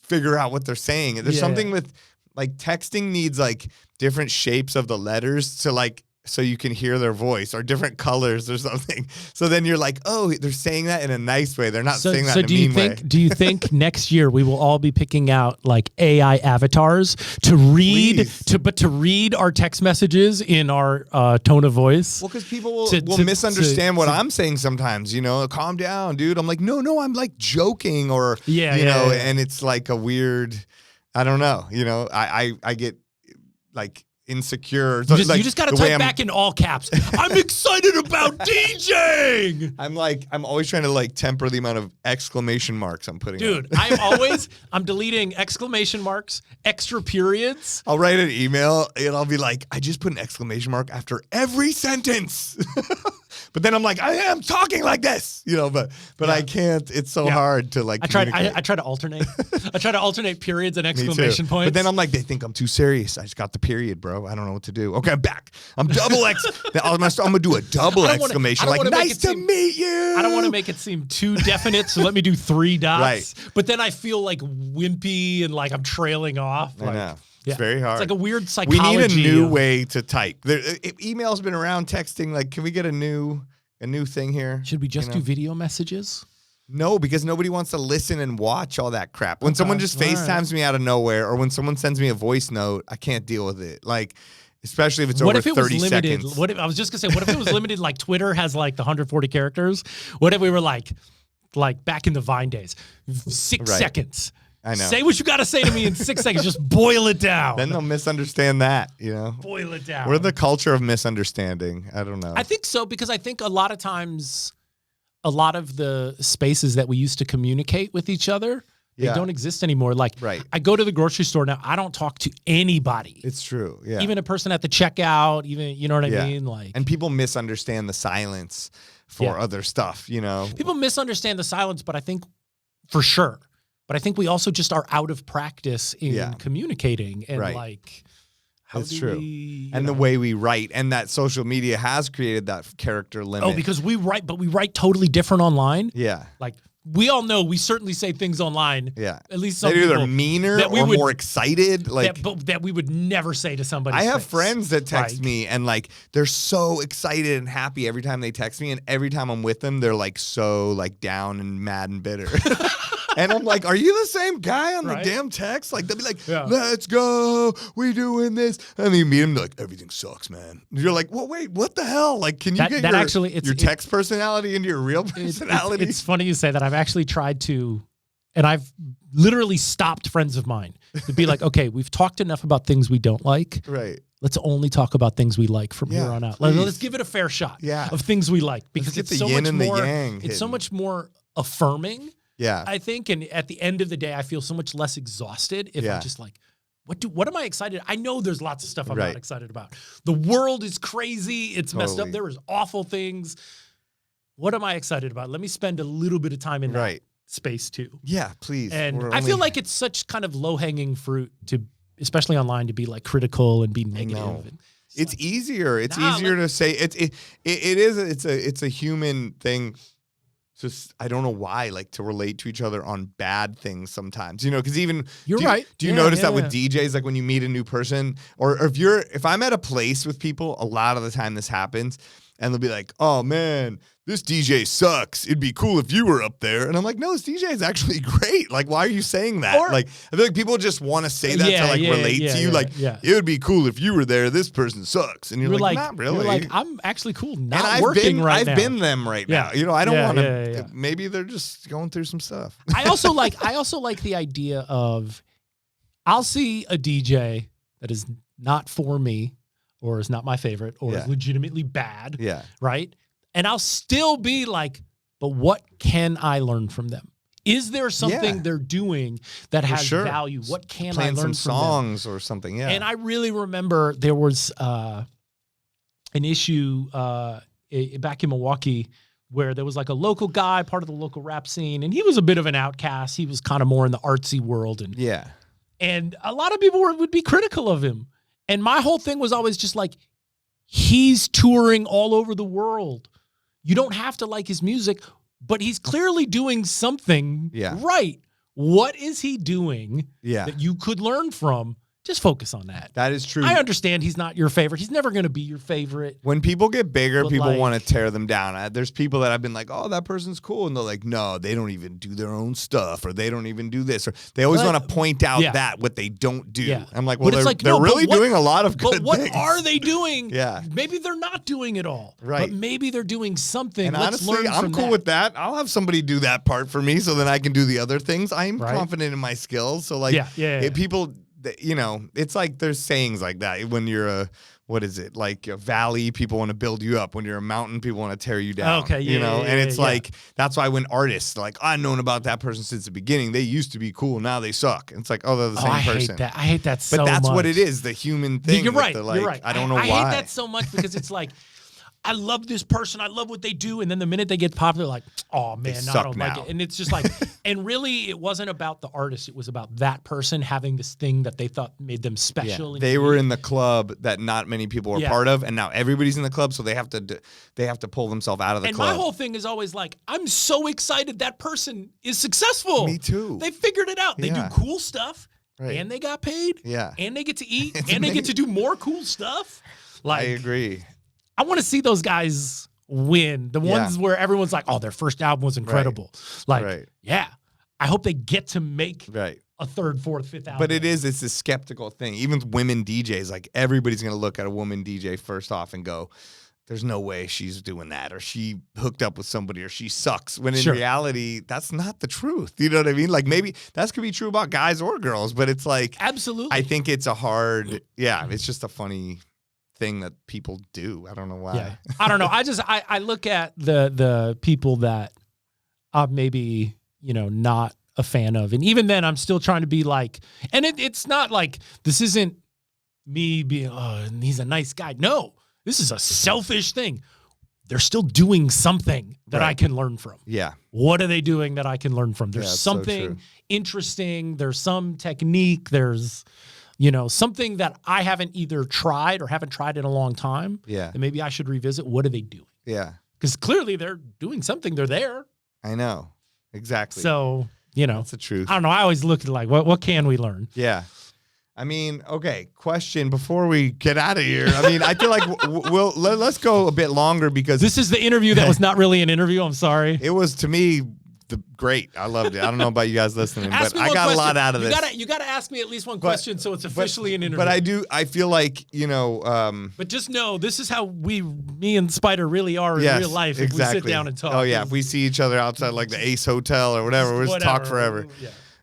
figure out what they're saying. There's something with like texting needs like different shapes of the letters to like so you can hear their voice or different colors or something. So then you're like, oh, they're saying that in a nice way. They're not saying that in a mean way. Do you think next year we will all be picking out like AI avatars to read to read our text messages in our tone of voice? Well, because people will misunderstand what I'm saying sometimes, you know, calm down, dude. I'm like, no, I'm like joking or, you know, and it's like a weird, I don't know, you know, I get like, insecure. You just got to type back in all caps. I'm excited about DJing. I'm always trying to like temper the amount of exclamation marks I'm putting. Dude, I'm deleting exclamation marks, extra periods. I'll write an email and I'll be like, I just put an exclamation mark after every sentence. But then I'm like, I am talking like this, you know, but I can't. It's so hard to like. I try to alternate. I try to alternate periods and exclamation points. But then I'm like, they think I'm too serious. I just got the period, bro. I don't know what to do. Okay, I'm back. I'm double X. I'm gonna do a double exclamation. Like, nice to meet you. I don't want to make it seem too definite, so let me do 3 dots. Right. But then I feel like wimpy and like I'm trailing off. I know. It's very hard. It's like a weird psychology. We need a new way to type. Email's been around, texting. Like, can we get a new thing here? Should we just do video messages? No, because nobody wants to listen and watch all that crap. When someone just FaceTimes me out of nowhere, or when someone sends me a voice note, I can't deal with it. Like, Especially if it's what over if it was 30 limited? seconds. What if, I was just gonna say, what if it was limited? Like Twitter has like the 140 characters. What if we were like back in the Vine days, 6 seconds? I know. Say what you got to say to me in 6 seconds. Just boil it down. Then they'll misunderstand that, you know? Boil it down. We're the culture of misunderstanding. I don't know. I think so, because I think a lot of times, a lot of the spaces that we used to communicate with each other, they don't exist anymore. Like, I go to the grocery store now, I don't talk to anybody. It's true, yeah. Even a person at the checkout, even, you know what I mean? Like, and people misunderstand the silence for other stuff, you know? People misunderstand the silence, but I think, for sure. But I think we also just are out of practice in communicating and like, how That's do true. we, and the way we write, and that social media has created that character limit. Oh, because we write, but we write totally different online. Yeah. Like, we all know we certainly say things online. Yeah. At least some people. They're meaner or more excited. Like that we would never say to somebody. I have friends that text me and like they're so excited and happy every time they text me, and every time I'm with them, they're like so like down and mad and bitter. And I'm like, are you the same guy on the damn text? Like, they'll be like, let's go, we doing this. And then you meet them, they're like, everything sucks, man. And you're like, well, wait, what the hell? Like, can you get your text personality into your real personality? It's funny you say that. I've actually tried to, and I've literally stopped friends of mine to be like, okay, we've talked enough about things we don't like. Right. Let's only talk about things we like from here on out. Let's give it a fair shot of things we like, because it's so much more, it's so much more affirming. Yeah. I think, and at the end of the day, I feel so much less exhausted if I'm just like, what am I excited? I know there's lots of stuff I'm not excited about. The world is crazy. It's messed up. There is awful things. What am I excited about? Let me spend a little bit of time in that space too. Yeah, please. And I feel like it's such kind of low-hanging fruit to, especially online, to be like critical and be negative. And it's like, easier. It's easier to say. It's a human thing. Just, I don't know why, like, to relate to each other on bad things sometimes, you know, because even do you notice that with DJs, like when you meet a new person, or if I'm at a place with people, a lot of the time this happens, and they'll be like, oh man, this DJ sucks. It'd be cool if you were up there. And I'm like, no, this DJ is actually great. Like, why are you saying that? Like, I feel like people just want to say that to like relate to you. Like, it would be cool if you were there. This person sucks. And you're like, not really. You're like, I'm actually cool not working right now. I've been them right now. You know, I don't want to. Maybe they're just going through some stuff. I also like the idea of, I'll see a DJ that is not for me, or is not my favorite, or is legitimately bad. Yeah. Right. And I'll still be like, but what can I learn from them? Is there something they're doing that has value? What can I learn from them? Playing some songs or something, And I really remember there was an issue back in Milwaukee where there was like a local guy, part of the local rap scene, and he was a bit of an outcast. He was kind of more in the artsy world. And a lot of people would be critical of him. And my whole thing was always just like, he's touring all over the world. You don't have to like his music, but he's clearly doing something right. What is he doing that you could learn from? Just focus on that. That is true. I understand he's not your favorite. He's never going to be your favorite. When people get bigger, people want to tear them down. There's people that I've been like, oh, that person's cool. And they're like, no, they don't even do their own stuff, or they don't even do this. Or they always want to point out that what they don't do. Yeah. I'm like, well, they're really doing a lot of good things. But what are they doing? Yeah. Maybe they're not doing it all. Right. But maybe they're doing something. And Let's honestly, learn I'm from cool that. with that. I'll have somebody do that part for me so then I can do the other things. I'm confident in my skills. So like, people... You know, it's like there's sayings like that. When you're like a valley, people want to build you up. When you're a mountain, people want to tear you down. Okay, you know, and it's like that's why when artists like, I've known about that person since the beginning. They used to be cool, now they suck. And it's like, oh, they're the same person. I hate that so much. But that's what it is, the human thing. You're right. Like, you're right. I don't know why. I hate that so much because it's like, I love this person. I love what they do. And then the minute they get popular, like, oh, man, no, I don't like it. And it's just like, and really, it wasn't about the artist. It was about that person having this thing that they thought made them special. Yeah. They were in the club that not many people were part of. And now everybody's in the club. So they have to pull themselves out of the club. And my whole thing is always like, I'm so excited that person is successful. Me too. They figured it out. They do cool stuff. Right. And they got paid. Yeah. And they get to eat. And they get to do more cool stuff. Like, I agree. I want to see those guys win. The ones where everyone's like, oh, their first album was incredible. Like, I hope they get to make a third, fourth, fifth album. But it's a skeptical thing. Even with women DJs, like everybody's going to look at a woman DJ first off and go, there's no way she's doing that, or she hooked up with somebody, or she sucks. When in reality, that's not the truth. You know what I mean? Like maybe that could be true about guys or girls, but it's like, absolutely. I think it's a hard, it's just a funny thing that people do. I don't know why. Yeah. I don't know. I look at the people that I'm maybe, not a fan of. And even then I'm still trying to be like, and it's not like, this isn't me being, and he's a nice guy. No, this is a selfish thing. They're still doing something that I can learn from. Yeah. What are they doing that I can learn from? There's something interesting. There's some technique. There's, something that I haven't either tried or haven't tried in a long time. Yeah. And maybe I should revisit. What are they doing? Yeah. Because clearly they're doing something. They're there. I know. Exactly. So, that's the truth. I don't know. I always look at like, what can we learn? Yeah. I mean, okay, question before we get out of here. I mean, I feel like let's go a bit longer because this is the interview that was not really an interview. I'm sorry. It was, to me, great. I loved it. I don't know about you guys listening, but I got a lot out of this. You gotta ask me at least one question so it's officially an interview. But I feel like, but just know this is how me and Spider really are in real life if we sit down and talk. Oh yeah, if we see each other outside like the Ace Hotel or whatever, we'll just talk forever.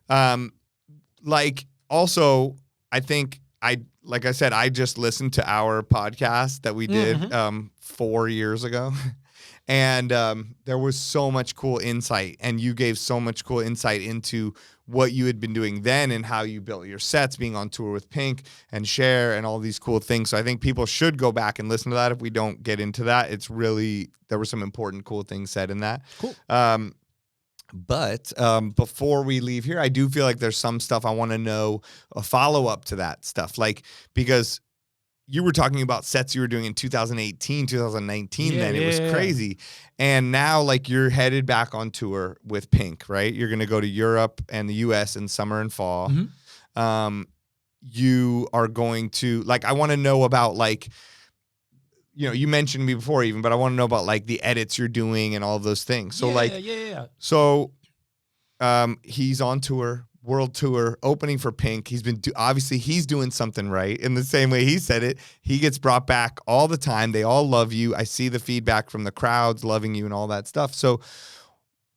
Yeah. Like also, I think like I said, I just listened to our podcast that we did 4 years ago. And there was so much cool insight, and you gave so much cool insight into what you had been doing then and how you built your sets, being on tour with Pink and Cher and all these cool things. So I think people should go back and listen to that if we don't get into that. It's really, there were some important, cool things said in that. Cool. But before we leave here, I do feel like there's some stuff I want to know, a follow-up to that stuff. Like, because you were talking about sets you were doing in 2018, 2019 then. It was crazy. And now, like, you're headed back on tour with Pink, right? You're going to go to Europe and the U.S. in summer and fall. You are going to, like, I want to know about, like, you mentioned me before even, but I want to know about, like, the edits you're doing and all of those things. So, So he's on tour. World tour, opening for Pink. He's been obviously he's doing something right. In the same way he said it, he gets brought back all the time. They all love you. I see the feedback from the crowds loving you and all that stuff. So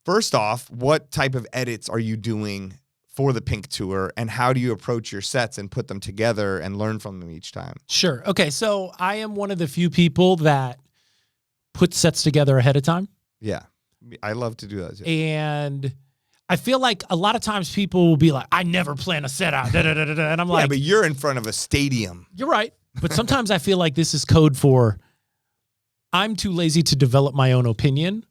first off, what type of edits are you doing for the Pink tour, and how do you approach your sets and put them together and learn from them each time? Sure. Okay, so I am one of the few people that put sets together ahead of time. Yeah. I love to do that too. And I feel like a lot of times people will be like, I never plan a set out. And I'm like, yeah, but you're in front of a stadium. You're right. But sometimes I feel like this is code for I'm too lazy to develop my own opinion.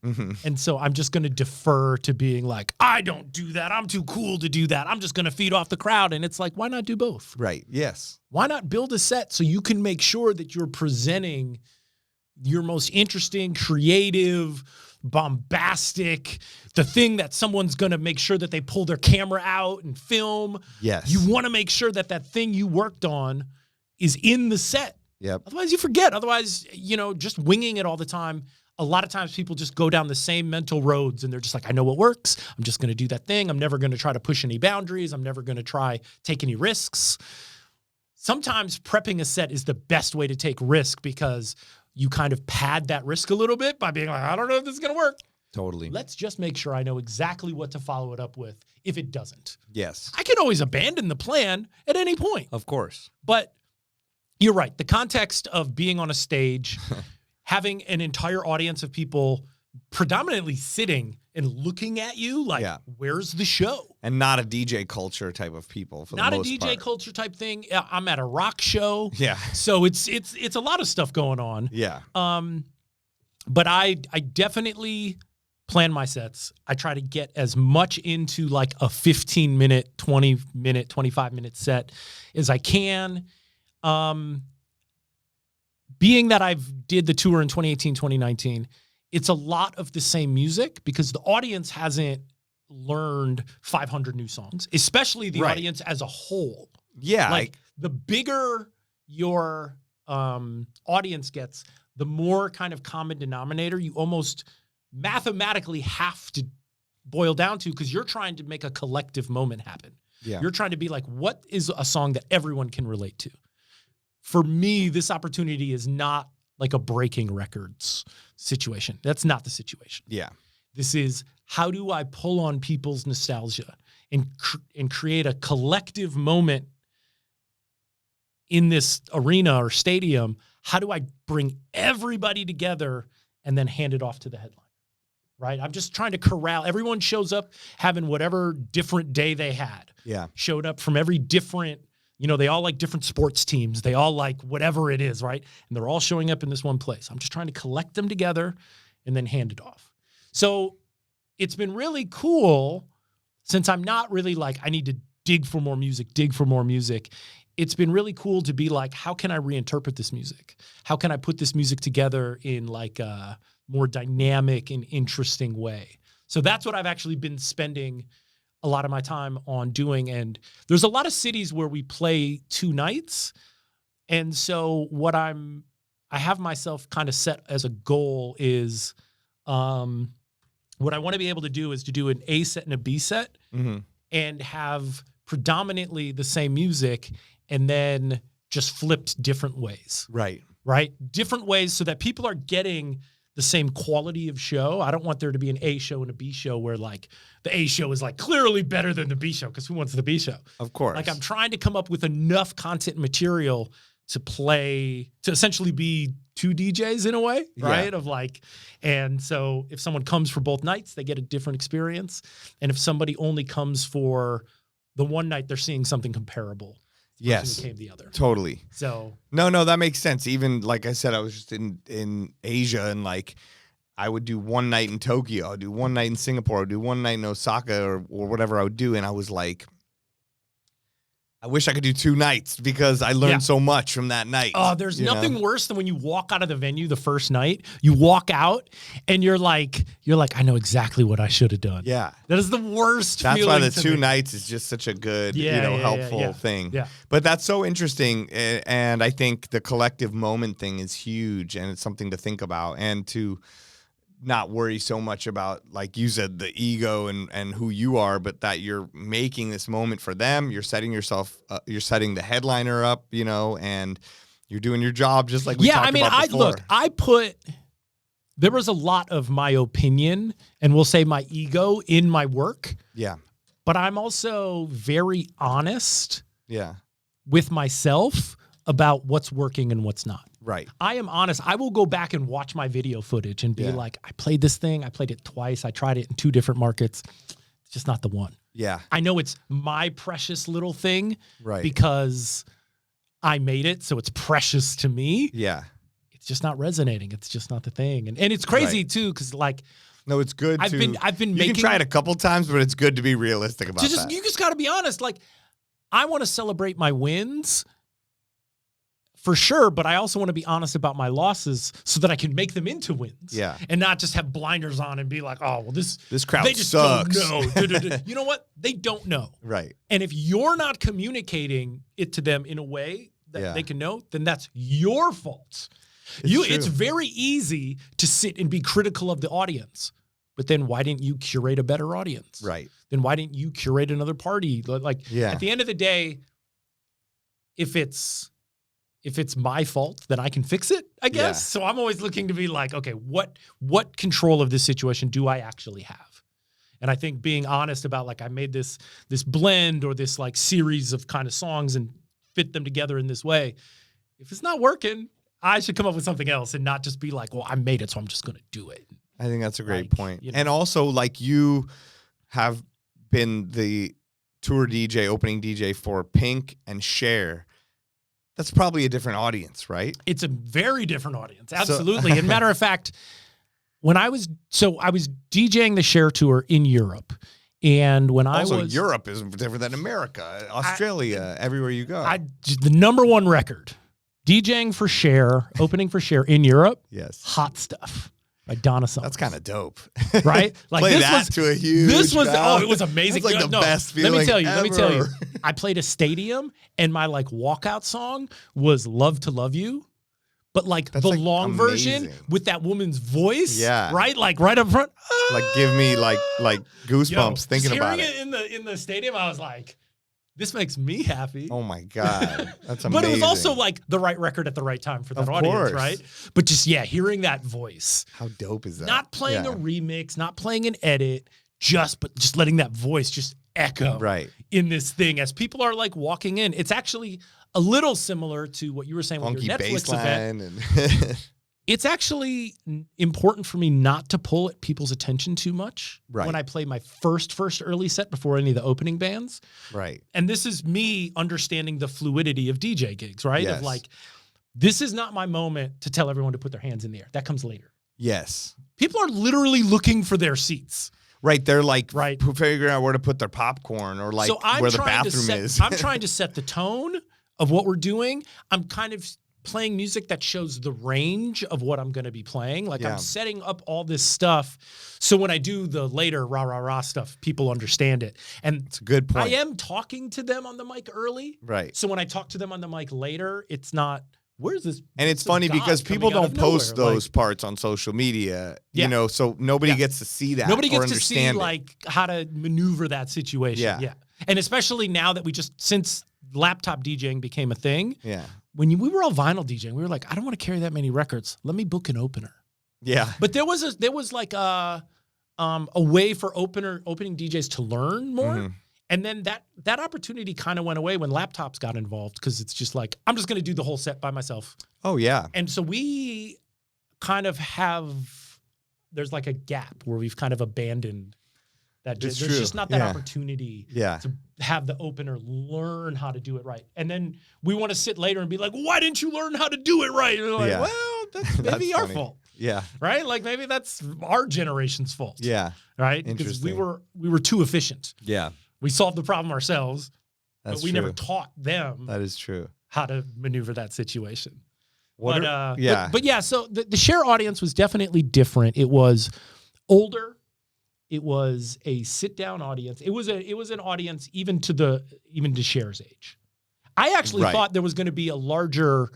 And so I'm just going to defer to being like, I don't do that. I'm too cool to do that. I'm just going to feed off the crowd. And it's like, why not do both? Right. Yes. Why not build a set so you can make sure that you're presenting your most interesting, creative, bombastic, the thing that someone's going to make sure that they pull their camera out and film. Yes. You want to make sure that that thing you worked on is in the set. Yep. Otherwise you forget. Otherwise, just winging it all the time. A lot of times people just go down the same mental roads and they're just like, I know what works. I'm just going to do that thing. I'm never going to try to push any boundaries. I'm never going to try take any risks. Sometimes prepping a set is the best way to take risk because you kind of pad that risk a little bit by being like, I don't know if this is going to work. Totally. Let's just make sure I know exactly what to follow it up with if it doesn't. Yes. I can always abandon the plan at any point. Of course. But you're right. The context of being on a stage, having an entire audience of people predominantly sitting and looking at you like, where's the show? And not a DJ culture type of people for the most part. Not a DJ culture type thing. I'm at a rock show. Yeah. So it's a lot of stuff going on. Yeah. But I definitely plan my sets. I try to get as much into like a 15-minute, 20-minute, 25-minute set as I can. Being that I've did the tour in 2018, 2019, it's a lot of the same music because the audience hasn't learned 500 new songs, especially the audience as a whole. Yeah. Like the bigger your audience gets, the more kind of common denominator you almost mathematically have to boil down to because you're trying to make a collective moment happen. Yeah. You're trying to be like, what is a song that everyone can relate to? For me, this opportunity is not like a breaking records situation. That's not the situation. Yeah. This is, how do I pull on people's nostalgia and create a collective moment in this arena or stadium? How do I bring everybody together and then hand it off to the headline? Right? I'm just trying to corral. Everyone shows up having whatever different day they had. Yeah. Showed up from every different, they all like different sports teams. They all like whatever it is, right? And they're all showing up in this one place. I'm just trying to collect them together and then hand it off. So it's been really cool, since I'm not really like, I need to dig for more music. It's been really cool to be like, how can I reinterpret this music? How can I put this music together in like a more dynamic and interesting way? So that's what I've actually been spending a lot of my time on doing. And there's a lot of cities where we play 2 nights. And so what I have myself kind of set as a goal is, what I want to be able to do is to do an A set and a B set, and have predominantly the same music, and then just flipped different ways. Right. Different ways so that people are getting the same quality of show. I don't want there to be an A show and a B show where like the A show is like clearly better than the B show, because who wants the B show? Of course. Like, I'm trying to come up with enough content material to play, to essentially be 2 DJs in a way, right? Yeah. Of like, and so if someone comes for both nights, they get a different experience. And if somebody only comes for the one night, they're seeing something comparable. Yes. Came the other. Totally. So no, that makes sense. Even like I said, I was just in Asia, and like I would do one night in Tokyo, I'd do one night in Singapore, I'd do one night in Osaka, or whatever I would do, and I was like, I wish I could do 2 nights, because I learned so much from that night. Oh, there's nothing worse than when you walk out of the venue the first night, you walk out and you're like, I know exactly what I should have done. Yeah. That is the worst That's feeling. why the 2 nights is just such a good, helpful thing. Yeah. But that's so interesting. And I think the collective moment thing is huge, and it's something to think about, and to not worry so much about, like you said, the ego and who you are, but that you're making this moment for them. You're setting yourself, you're setting the headliner up, and you're doing your job just like we talked about before. There was a lot of my opinion, and we'll say my ego, in my work. Yeah. But I'm also very honest with myself about what's working and what's not. Right. I am honest. I will go back and watch my video footage and be like, I played this thing. I played it twice. I tried it in 2 different markets. It's just not the one. Yeah. I know it's my precious little thing, right? Because I made it, so it's precious to me. Yeah. It's just not resonating. It's just not the thing. And it's crazy too, because like, no, it's good. I've been you making, can try it a couple times, but it's good to be realistic about that. You just got to be honest. Like, I want to celebrate my wins, for sure, but I also want to be honest about my losses so that I can make them into wins. Yeah. And not just have blinders on and be like, oh, well, this crowd they just sucks. Don't know. You know what? They don't know. Right. And if you're not communicating it to them in a way that they can know, then that's your fault. It's very easy to sit and be critical of the audience. But then why didn't you curate a better audience? Right. Then why didn't you curate another party? Like, at the end of the day, if it's my fault, then I can fix it, I guess. Yeah. So I'm always looking to be like, okay, what control of this situation do I actually have? And I think being honest about, like, I made this blend or this like series of kind of songs and fit them together in this way. If it's not working, I should come up with something else and not just be like, well, I made it, so I'm just going to do it. I think that's a great point. And also, like, you have been the tour DJ, opening DJ for Pink and Cher. That's probably a different audience, right? It's a very different audience. Absolutely. And matter of fact, when I was DJing the Cher tour in Europe. And when Europe is different than America, Australia, everywhere you go. The number 1 record, DJing for Cher, opening for Cher in Europe. Yes. Hot Stuff by Donna Summer. That's kind of dope. Right? Like, Play that to a huge crowd. It was amazing. That's like the best feeling Let me tell you. ever. I played a stadium, and my like walkout song was Love to Love You. But like That's the like long amazing. version with that woman's voice. Yeah. Right? Like right up front. Like, give me like goosebumps thinking about it. Hearing it in the stadium, I was like, This makes me happy. Oh my God. That's amazing. But it was also like the right record at the right time for that audience, right? But just, hearing that voice. How dope is that? Not playing a remix, not playing an edit, just letting that voice just echo in this thing as people are like walking in. It's actually a little similar to what you were saying with your Netflix event. It's actually important for me not to pull at people's attention too much when I play my first early set before any of the opening bands. Right. And this is me understanding the fluidity of DJ gigs, right? Yes. Of like, this is not my moment to tell everyone to put their hands in the air. That comes later. Yes. People are literally looking for their seats. Right. They're like figuring out where to put their popcorn or like where the bathroom is. I'm trying to set the tone of what we're doing. I'm kind of playing music that shows the range of what I'm going to be playing. Like I'm setting up all this stuff. So when I do the later rah stuff, people understand it. And it's a good point. I am talking to them on the mic early. Right. So when I talk to them on the mic later, it's not, where's this? And it's funny because people don't post those parts on social media, you know, so nobody gets to see that. Nobody gets to see like how to maneuver that situation. Yeah. And especially now that since laptop DJing became a thing. Yeah. When we were all vinyl DJing, we were like, I don't want to carry that many records. Let me book an opener. Yeah. But there was like a way for opening DJs to learn more. Mm-hmm. And then that opportunity kind of went away when laptops got involved because it's just like, I'm just going to do the whole set by myself. Oh, yeah. And so we kind of there's like a gap where we've kind of abandoned that. There's just not that opportunity to have the opener learn how to do it right. And then we want to sit later and be like, why didn't you learn how to do it right? And we're like, well, that's maybe our fault. Yeah. Right? Like maybe that's our generation's fault. Yeah. Right? Because we were too efficient. Yeah. We solved the problem ourselves, but we never taught them. That is true. How to maneuver that situation. But so the Cher audience was definitely different. It was older. It was a sit-down audience. It was an audience even to Cher's age. I actually thought there was going to be a larger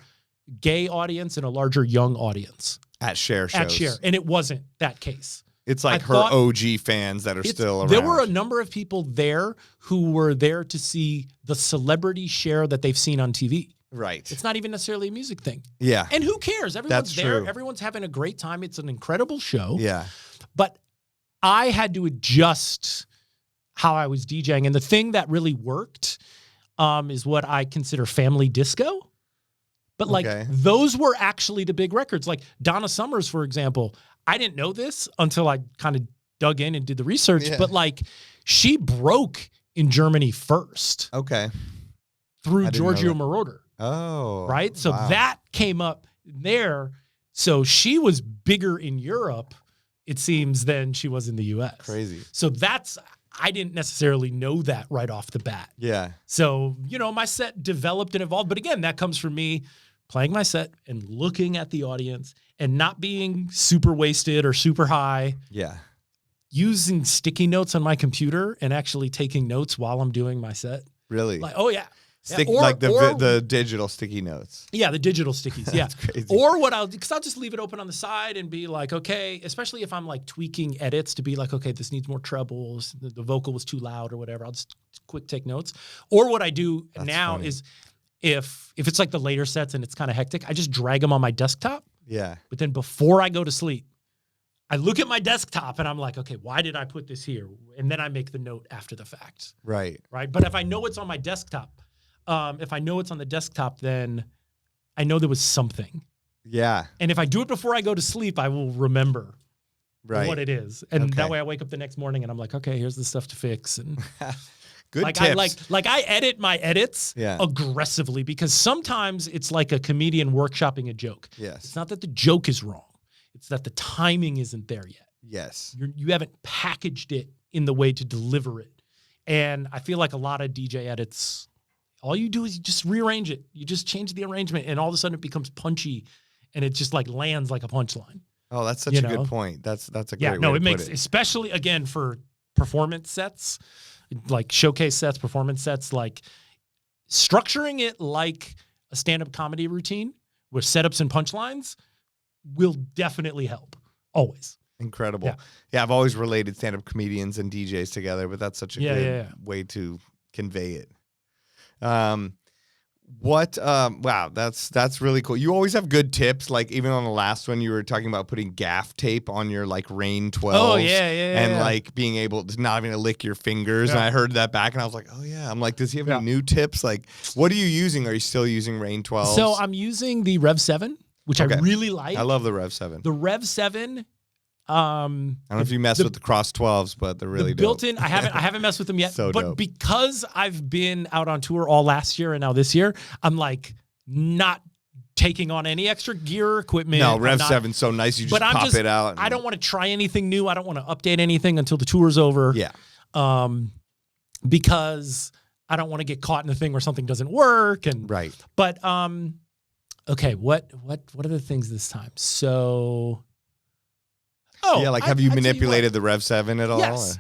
gay audience and a larger young audience at Cher shows. At Cher, and it wasn't that case. It's like her OG fans that are still around. There were a number of people there who were there to see the celebrity Cher that they've seen on TV. Right. It's not even necessarily a music thing. Yeah. And who cares? Everyone's there. True. Everyone's having a great time. It's an incredible show. Yeah. But I had to adjust how I was DJing. And the thing that really worked is what I consider family disco. But those were actually the big records. Like Donna Summers, for example, I didn't know this until I kind of dug in and did the research. Yeah. But she broke in Germany first. Okay. Through Giorgio Moroder. Oh. Right? So that came up there. So she was bigger in Europe, it seems, than she was in the US. Crazy. So I didn't necessarily know that right off the bat. Yeah. So, my set developed and evolved. But again, that comes from me playing my set and looking at the audience and not being super wasted or super high. Yeah. Using sticky notes on my computer and actually taking notes while I'm doing my set. Really? The digital sticky notes. Yeah, the digital stickies. Yeah. That's crazy. Or because I'll just leave it open on the side and be like, okay, especially if I'm tweaking edits to be like, okay, this needs more trebles, the vocal was too loud or whatever. I'll just quick take notes. Or what I do is if it's the later sets and it's kind of hectic, I just drag them on my desktop. Yeah. But then before I go to sleep, I look at my desktop and I'm like, okay, why did I put this here? And then I make the note after the fact. Right. Right. But if I know it's on my desktop, then I know there was something. Yeah. And if I do it before I go to sleep, I will remember what it is. And that way I wake up the next morning and I'm like, okay, here's the stuff to fix. And good tips. I edit my edits aggressively because sometimes it's like a comedian workshopping a joke. Yes. It's not that the joke is wrong. It's that the timing isn't there yet. Yes. You haven't packaged it in the way to deliver it. And I feel like a lot of DJ edits, all you do is you just rearrange it. You just change the arrangement and all of a sudden it becomes punchy and it just lands like a punchline. Oh, that's such a good point. That's a great way to put it. Especially again for performance sets, like showcase sets, performance sets, structuring it like a stand-up comedy routine with setups and punchlines will definitely help. Always. Incredible. Yeah, I've always related stand-up comedians and DJs together, but that's such a good way to convey it. Wow, that's really cool. You always have good tips. Like even on the last one, you were talking about putting gaff tape on your like Rain 12s. Oh yeah. And like being able to not having to lick your fingers. Yeah. And I heard that back and I was like, oh yeah. I'm like, does he have any new tips? Like, what are you using? Are you still using Rain 12s? So I'm using the Rev 7, which I really like. I love the Rev 7. The Rev 7. I don't know if you mess with the Cross 12s, but they're really built-in. I haven't messed with them yet. So but dope. Because I've been out on tour all last year and now this year, I'm like not taking on any extra gear or equipment. No, Rev 7's so nice. You just pop it out. I don't want to try anything new. I don't want to update anything until the tour's over. Yeah. Because I don't want to get caught in a thing where something doesn't work. And right. But okay, what are the things this time? So. Oh, yeah, like have you manipulated the Rev 7 at all? Yes.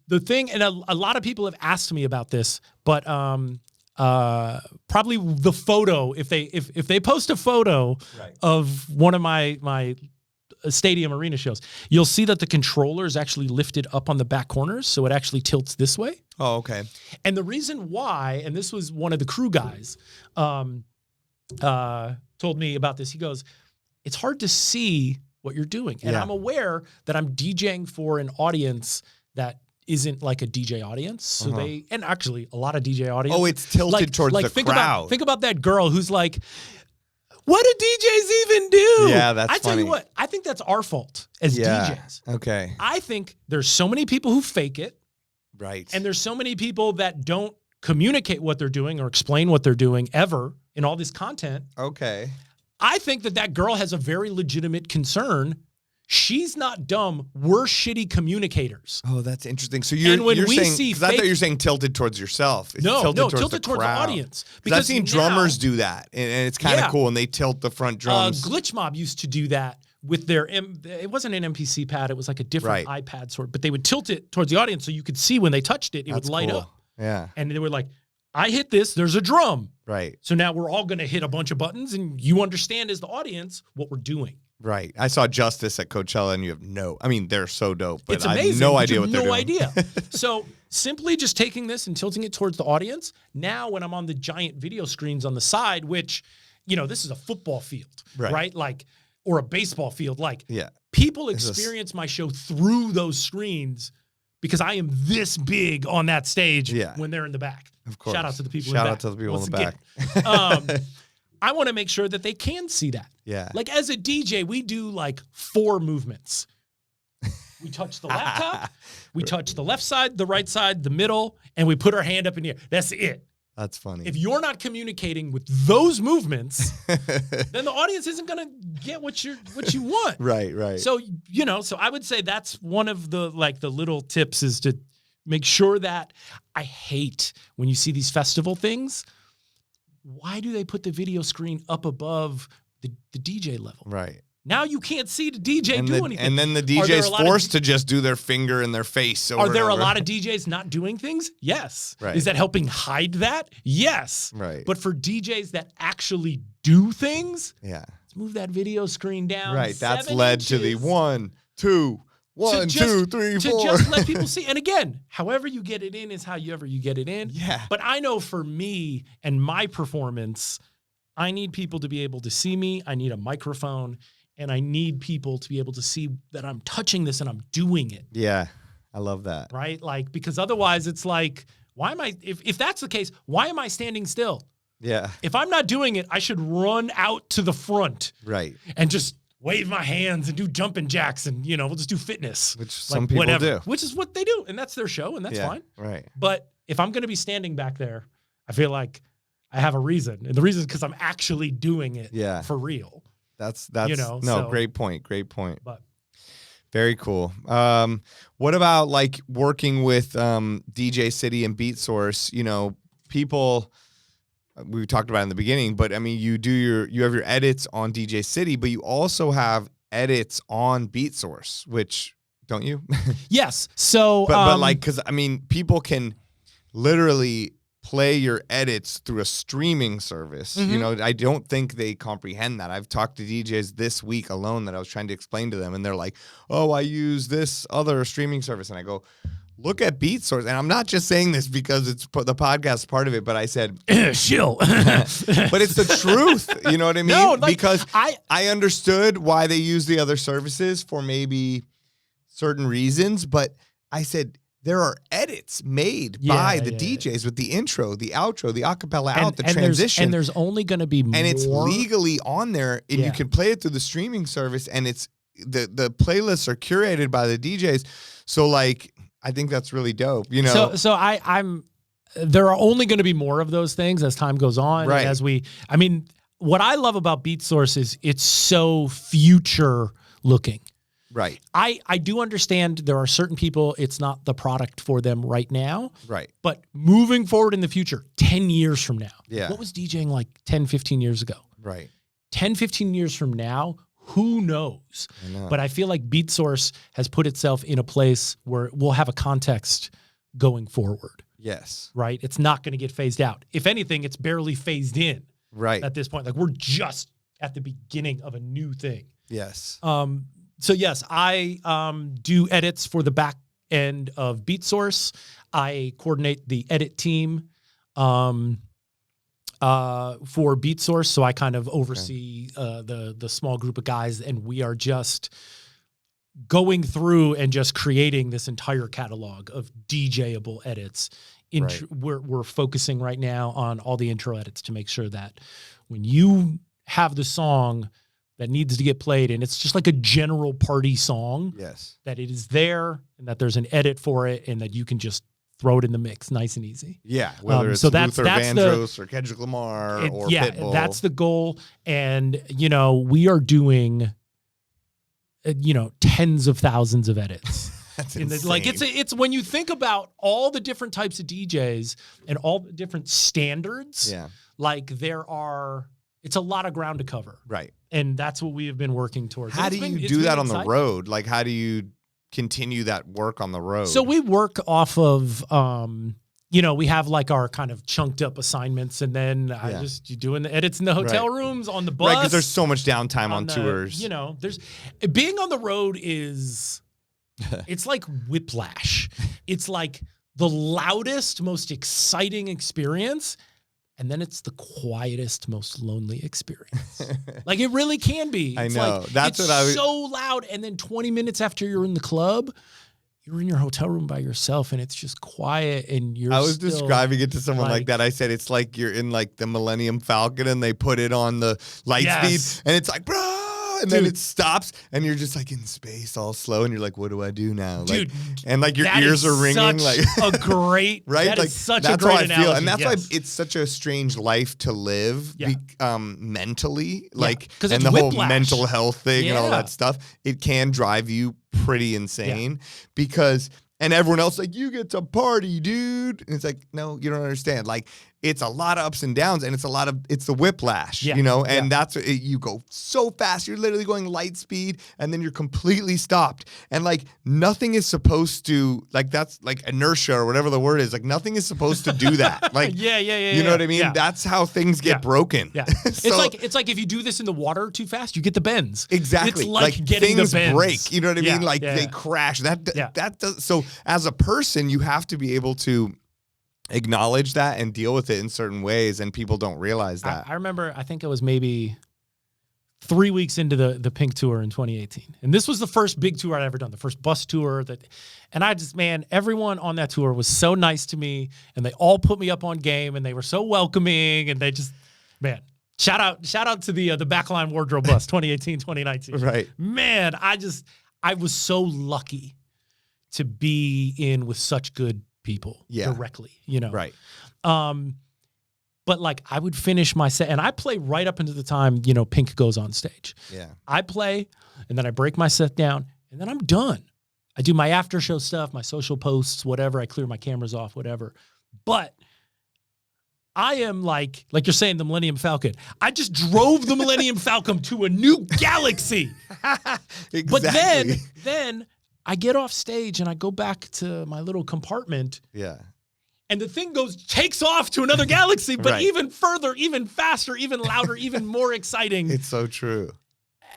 The thing, and a lot of people have asked me about this, but probably the photo, if they post a photo of one of my stadium arena shows, you'll see that the controller is actually lifted up on the back corners, so it actually tilts this way. Oh, okay. And the reason why, and this was one of the crew guys told me about this. He goes, it's hard to see what you're doing. And I'm aware that I'm DJing for an audience that isn't like a DJ audience. So and actually a lot of DJ audience. Oh, it's tilted towards the crowd. Think about that girl who's like, what do DJs even do? Yeah, that's funny. I tell you what, I think that's our fault as DJs. Okay. I think there's so many people who fake it. Right. And there's so many people that don't communicate what they're doing or explain what they're doing ever in all this content. Okay. I think that girl has a very legitimate concern. She's not dumb. We're shitty communicators. Oh, that's interesting. So you're saying, because I thought you were saying tilted towards yourself. It's tilted towards the crowd. audience. Because I've seen drummers do that, and it's kind of cool, and they tilt the front drums. Glitch Mob used to do that with their, it wasn't an MPC pad, it was like a different iPad sort, but they would tilt it towards the audience so you could see when they touched it, it would light up. Yeah. And they were like, I hit this, there's a drum. Right. So now we're all going to hit a bunch of buttons and you understand as the audience what we're doing. Right. I saw Justice at Coachella and you have they're so dope, but it's amazing, I have no idea what they're doing. No idea. So simply just taking this and tilting it towards the audience. Now when I'm on the giant video screens on the side, which, this is a football field, right? Like, or a baseball field. Like people experience my show through those screens because I am this big on that stage when they're in the back. Of course. Shout out to the people in the back. Shout out to the people in the back. I want to make sure that they can see that. Yeah. Like as a DJ, we do like 4 movements. We touch the laptop, we touch the left side, the right side, the middle, and we put our hand up in the air. That's it. That's funny. If you're not communicating with those movements, then the audience isn't going to get what you want. Right. So, so I would say that's one of the the little tips is to make sure that I hate when you see these festival things. Why do they put the video screen up above the DJ level? Right. Now you can't see the DJ do anything. And then the DJ's forced to just do their finger in their face. Are there a lot of DJs not doing things? Yes. Right. Is that helping hide that? Yes. Right. But for DJs that actually do things, let's move that video screen down. Right. That's led to the 1, 2, 1, 2, 3, 4. To just let people see. And again, however you get it in is however you get it in. Yeah. But I know for me and my performance, I need people to be able to see me. I need a microphone. And I need people to be able to see that I'm touching this and I'm doing it. Yeah, I love that. Right? Like, because otherwise it's like, why am I, if that's the case, why am I standing still? Yeah. If I'm not doing it, I should run out to the front. Right. And just wave my hands and do jumping jacks and, we'll just do fitness. Which some people do. Which is what they do. And that's their show and that's fine. Right. But if I'm going to be standing back there, I feel like I have a reason. And the reason is because I'm actually doing it for real. That's great point. Great point. But very cool. What about like working with DJcity and Beatsource? People we talked about in the beginning, but I mean, you have your edits on DJcity, but you also have edits on Beatsource, which don't you? Yes. So, but like, because I mean, people can literally play your edits through a streaming service. Mm-hmm. I don't think they comprehend that. I've talked to DJs this week alone that I was trying to explain to them, and they're like, oh, I use this other streaming service. And I go, look at Beatsource, and I'm not just saying this because it's the podcast part of it, but I said, shill. but it's the truth. You know what I mean? No, like, because I understood why they use the other services for maybe certain reasons, but I said, there are edits made by the DJs with the intro, the outro, the acapella out, the transition. And there's only going to be more. And it's legally on there, and you can play it through the streaming service, and it's the playlists are curated by the DJs. So, like, I think that's really dope, you know? So I'm there are only going to be more of those things as time goes on. Right. I mean, what I love about Beatsource is it's so future looking. Right. I do understand there are certain people, it's not the product for them right now. Right. But moving forward in the future, 10 years from now, yeah. What was DJing like 10, 15 years ago? Right. 10, 15 years from now, who knows? I know. But I feel like Beatsource has put itself in a place where we'll have a context going forward. Yes. Right? It's not going to get phased out. If anything, it's barely phased in. Right. At this point. Like, we're just at the beginning of a new thing. Yes. So yes, I do edits for the back end of Beatsource. I coordinate the edit team for Beatsource, so I kind of oversee the small group of guys, and we are just going through and just creating this entire catalog of DJable edits. Right. We're focusing right now on all the intro edits to make sure that when you have the song that needs to get played, and it's just like a general party song. Yes. That it is there, and that there's an edit for it, and that you can just throw it in the mix, nice and easy. Yeah, whether it's Luther Vandross or Kendrick Lamar or Pitbull. That's the goal. And, you know, we are doing, tens of thousands of edits. That's insane. Like, it's when you think about all the different types of DJs and all the different standards, like it's a lot of ground to cover. Right. And that's what we have been working towards. How do you do that on the road? Like, how do you continue that work on the road? So we work off of, we have like our kind of chunked up assignments, and then you're doing the edits in the hotel rooms, on the bus. Right, because there's so much downtime on tours. There's being on the road is, it's like whiplash. It's like the loudest, most exciting experience. And then it's the quietest, most lonely experience. Like, it really can be. I It's know. like, That's it's what I was so loud. And then 20 minutes after you're in the club, you're in your hotel room by yourself, and it's just quiet, and you're I was describing it to someone like that. I said, it's like you're in like the Millennium Falcon, and they put it on the light speed, and it's like, bro, and then it stops, and you're just like in space, all slow, and you're like, what do I do now? Dude, like, and like your ears are ringing, like a great, right? That like is such that's a great how I analogy. feel, and that's why it's such a strange life to live, mentally, like, and the whiplash. whole mental health thing and all that stuff. It can drive you pretty insane because. And everyone else like, you get to party, dude. And it's like, no, you don't understand. Like, it's a lot of ups and downs, and it's the whiplash, and that's you go so fast. You're literally going light speed, and then you're completely stopped. And like, nothing is supposed to, like, that's like inertia or whatever the word is. Like, nothing is supposed to do that. Like, you know what I mean? Yeah. That's how things get broken. Yeah. So, it's like if you do this in the water too fast, you get the bends. Exactly. It's like getting things the bends. break. You know what I mean? Like they crash. That does. So as a person, you have to be able to acknowledge that and deal with it in certain ways, and people don't realize that. I remember, I think it was maybe 3 weeks into the Pink Tour in 2018. And this was the first big tour I'd ever done, the first bus tour. And I just, man, everyone on that tour was so nice to me, and they all put me up on game, and they were so welcoming, and they just, man, shout out to the Backline Wardrobe Bus 2018, 2019. Right. Man, I was so lucky to be in with such good people directly, Right. But like, I would finish my set, and I play right up into the time, Pink goes on stage. Yeah. I play, and then I break my set down, and then I'm done. I do my after show stuff, my social posts, whatever. I clear my cameras off, whatever. But I am like you're saying, the Millennium Falcon. I just drove the Millennium Falcon to a new galaxy. Exactly. But then I get off stage and I go back to my little compartment. Yeah. And the thing takes off to another galaxy, but even further, even faster, even louder, even more exciting. It's so true.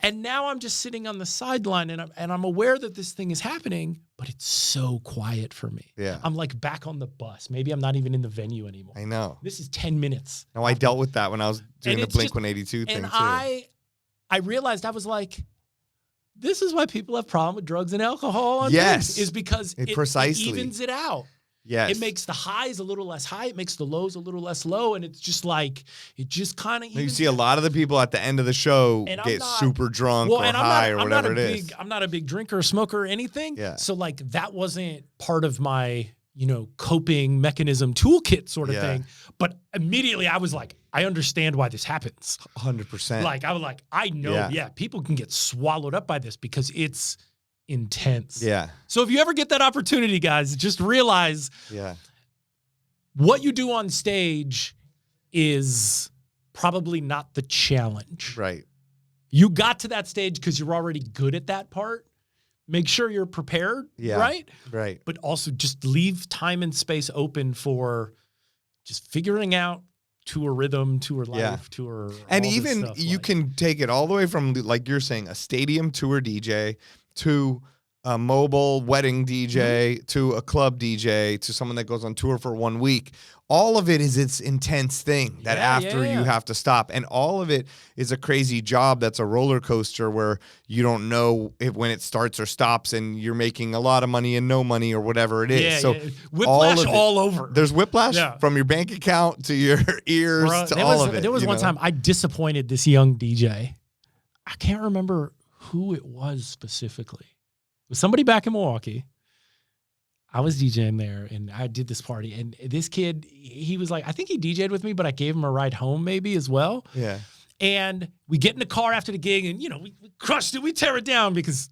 And now I'm just sitting on the sideline, and I'm aware that this thing is happening, but it's so quiet for me. Yeah. I'm like back on the bus. Maybe I'm not even in the venue anymore. I know. This is 10 minutes. No, I dealt with that when I was doing the Blink-182 thing and too. I realized, I was like, this is why people have problem with drugs and alcohol on yes. things, is because it evens it out. Yes. It makes the highs a little less high. It makes the lows a little less low. And it's just like, it just kind of You see a lot of the people at the end of the show get super drunk or high or whatever it is. I'm not a big drinker or smoker or anything. Yeah. So like that wasn't part of my, coping mechanism toolkit sort of thing. But immediately I was like, I understand why this happens. 100%. Like, I was like, I know, people can get swallowed up by this because it's intense. Yeah. So if you ever get that opportunity, guys, just realize what you do on stage is probably not the challenge. Right. You got to that stage because you're already good at that part. Make sure you're prepared, right? Right. But also just leave time and space open for just figuring out to a rhythm, to her life, to her. And even you can take it all the way from, like you're saying, a stadium tour DJ to a mobile wedding DJ to a club DJ to someone that goes on tour for 1 week. All of it is its intense thing that after you have to stop. And all of it is a crazy job that's a roller coaster where you don't know when it starts or stops and you're making a lot of money and no money or whatever it is. So whiplash all over. There's whiplash from your bank account to your ears to all of it. There was one time I disappointed this young DJ. I can't remember who it was specifically. It was somebody back in Milwaukee. I was DJing there and I did this party, and this kid, he was like, I think he DJ'd with me, but I gave him a ride home maybe as well. Yeah. And we get in the car after the gig and, we crushed it. We tear it down because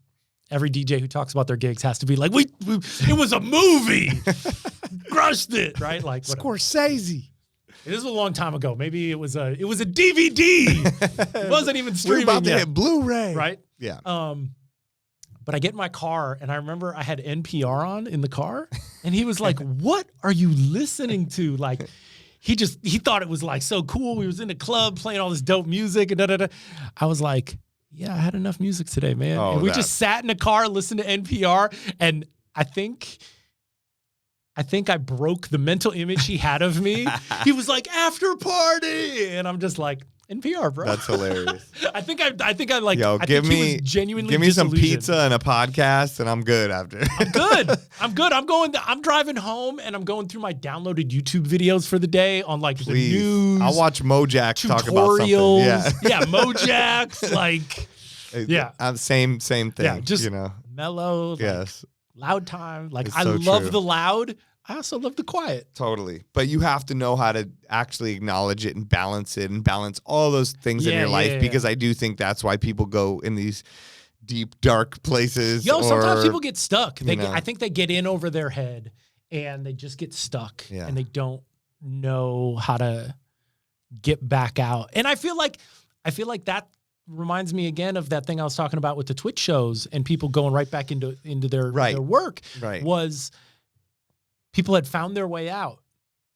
every DJ who talks about their gigs has to be like, it was a movie. Crushed it, right? Like Scorsese. It was a long time ago. Maybe it was a DVD. It wasn't even streaming We're about to yet. hit Blu-ray. Right? Yeah. But I get in my car, and I remember I had NPR on in the car, and he was like, what are you listening to? Like, he thought it was like so cool. We was in the club playing all this dope music and da-da-da. I was like, yeah, I had enough music today, man. And we just sat in the car, listened to NPR, and I think I broke the mental image he had of me. He was like, after party, and I'm just like, NPR, bro. That's hilarious. I think I like. Yo, I think he was genuinely give me some pizza and a podcast, and I'm good after. I'm good. I'm driving home, and I'm going through my downloaded YouTube videos for the day on like the news. I'll watch Mojax talk about something. Yeah, Mojax. Like, same thing. Yeah, just mellow. Yes, loud time. Like I love the loud. I also love the quiet. Totally. But you have to know how to actually acknowledge it and balance all those things in your life, because I do think that's why people go in these deep, dark places. Sometimes people get stuck. I think they get in over their head and they just get stuck and they don't know how to get back out. And I feel like that reminds me again of that thing I was talking about with the Twitch shows and people going right back into their work. Right. Was people had found their way out.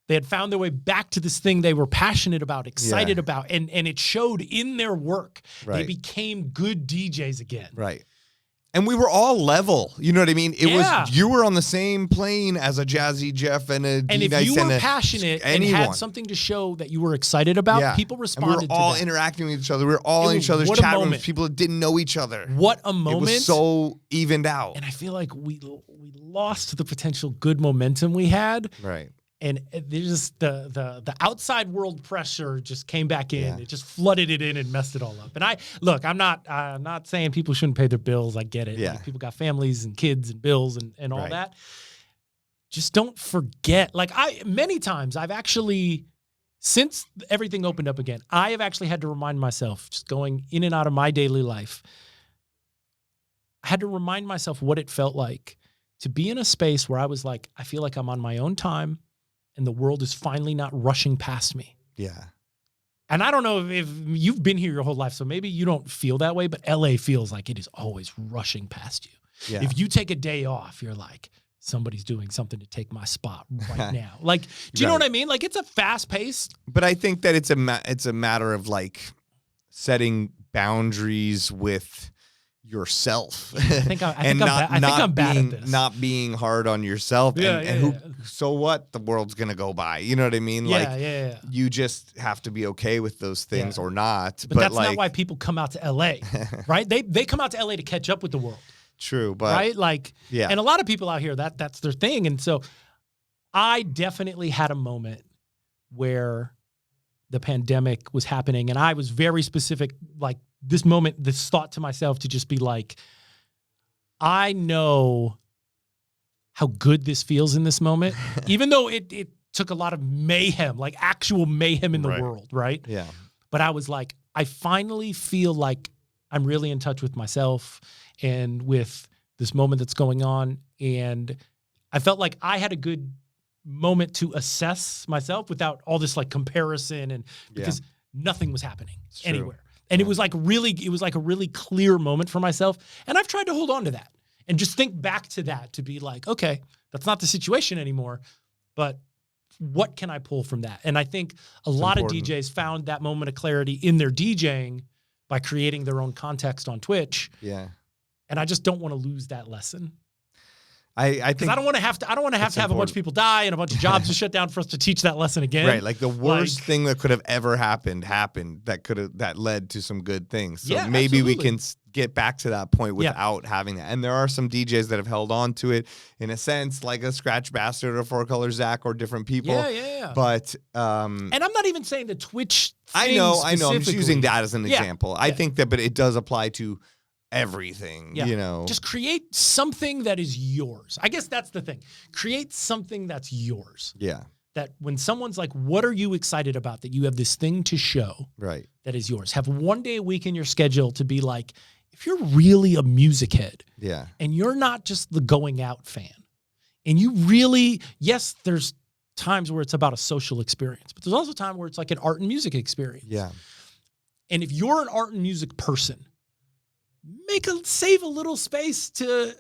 They had found their way back to this thing they were passionate about, excited about, and it showed in their work. Right. They became good DJs again. Right. And we were all level. You know what I mean? It was, you were on the same plane as a Jazzy Jeff and a D-Nice. And if you were passionate and had something to show that you were excited about, people responded to that. We were all interacting with each other. We were all in each other's chat rooms. People that didn't know each other. What a moment. It was so evened out. And I feel like we lost the potential good momentum we had. Right. And there's just the outside world pressure just came back in. Yeah. It just flooded it in and messed it all up. And I'm not saying people shouldn't pay their bills. I get it. Yeah. Like, people got families and kids and bills and all that. Just don't forget. Like many times I've actually, since everything opened up again, I have actually had to remind myself, just going in and out of my daily life, I had to remind myself what it felt like to be in a space where I was like, I feel like I'm on my own time. And the world is finally not rushing past me. Yeah. And I don't know if you've been here your whole life, so maybe you don't feel that way, but LA feels like it is always rushing past you. Yeah. If you take a day off, you're like, somebody's doing something to take my spot right now. Like, do you know what I mean? Like, it's a fast pace. But I think that it's a matter of like setting boundaries with yourself. I think I'm bad at this. Not being hard on yourself. So what? The world's going to go by. You know what I mean? You just have to be okay with those things or not. But that's not why people come out to LA, right? They come out to LA to catch up with the world. True. But right? And a lot of people out here, that's their thing. And so I definitely had a moment where the pandemic was happening and I was very specific, like this moment, this thought to myself to just be like, I know how good this feels in this moment, even though it took a lot of mayhem, like actual mayhem in the world, right? Yeah. But I was like, I finally feel like I'm really in touch with myself and with this moment that's going on. And I felt like I had a good moment to assess myself without all this like comparison and because nothing was happening anywhere. And it was like a really clear moment for myself. And I've tried to hold on to that and just think back to that to be like, okay, that's not the situation anymore, but what can I pull from that? And I think a lot of DJs found that moment of clarity in their DJing by creating their own context on Twitch. Yeah. And I just don't want to lose that lesson. I think I don't want to have to have a bunch of people die and a bunch of jobs to shut down for us to teach that lesson again. Right, like the worst thing that could have ever happened that led to some good things. So maybe we can get back to that point without having that. And there are some DJs that have held on to it in a sense, like a Scratch Bastard or Four Color Zach or different people. Yeah. But and I'm not even saying the Twitch thing I know. I'm just using that as an example. I think that, but it does apply to everything, you know. Just create something that is yours. I guess that's the thing. Create something that's yours. Yeah. That when someone's like, what are you excited about? That you have this thing to show that is yours. Have one day a week in your schedule to be like, if you're really a music head and you're not just the going out fan and you really, yes, there's times where it's about a social experience, but there's also time where it's like an art and music experience. Yeah. And if you're an art and music person, save a little space to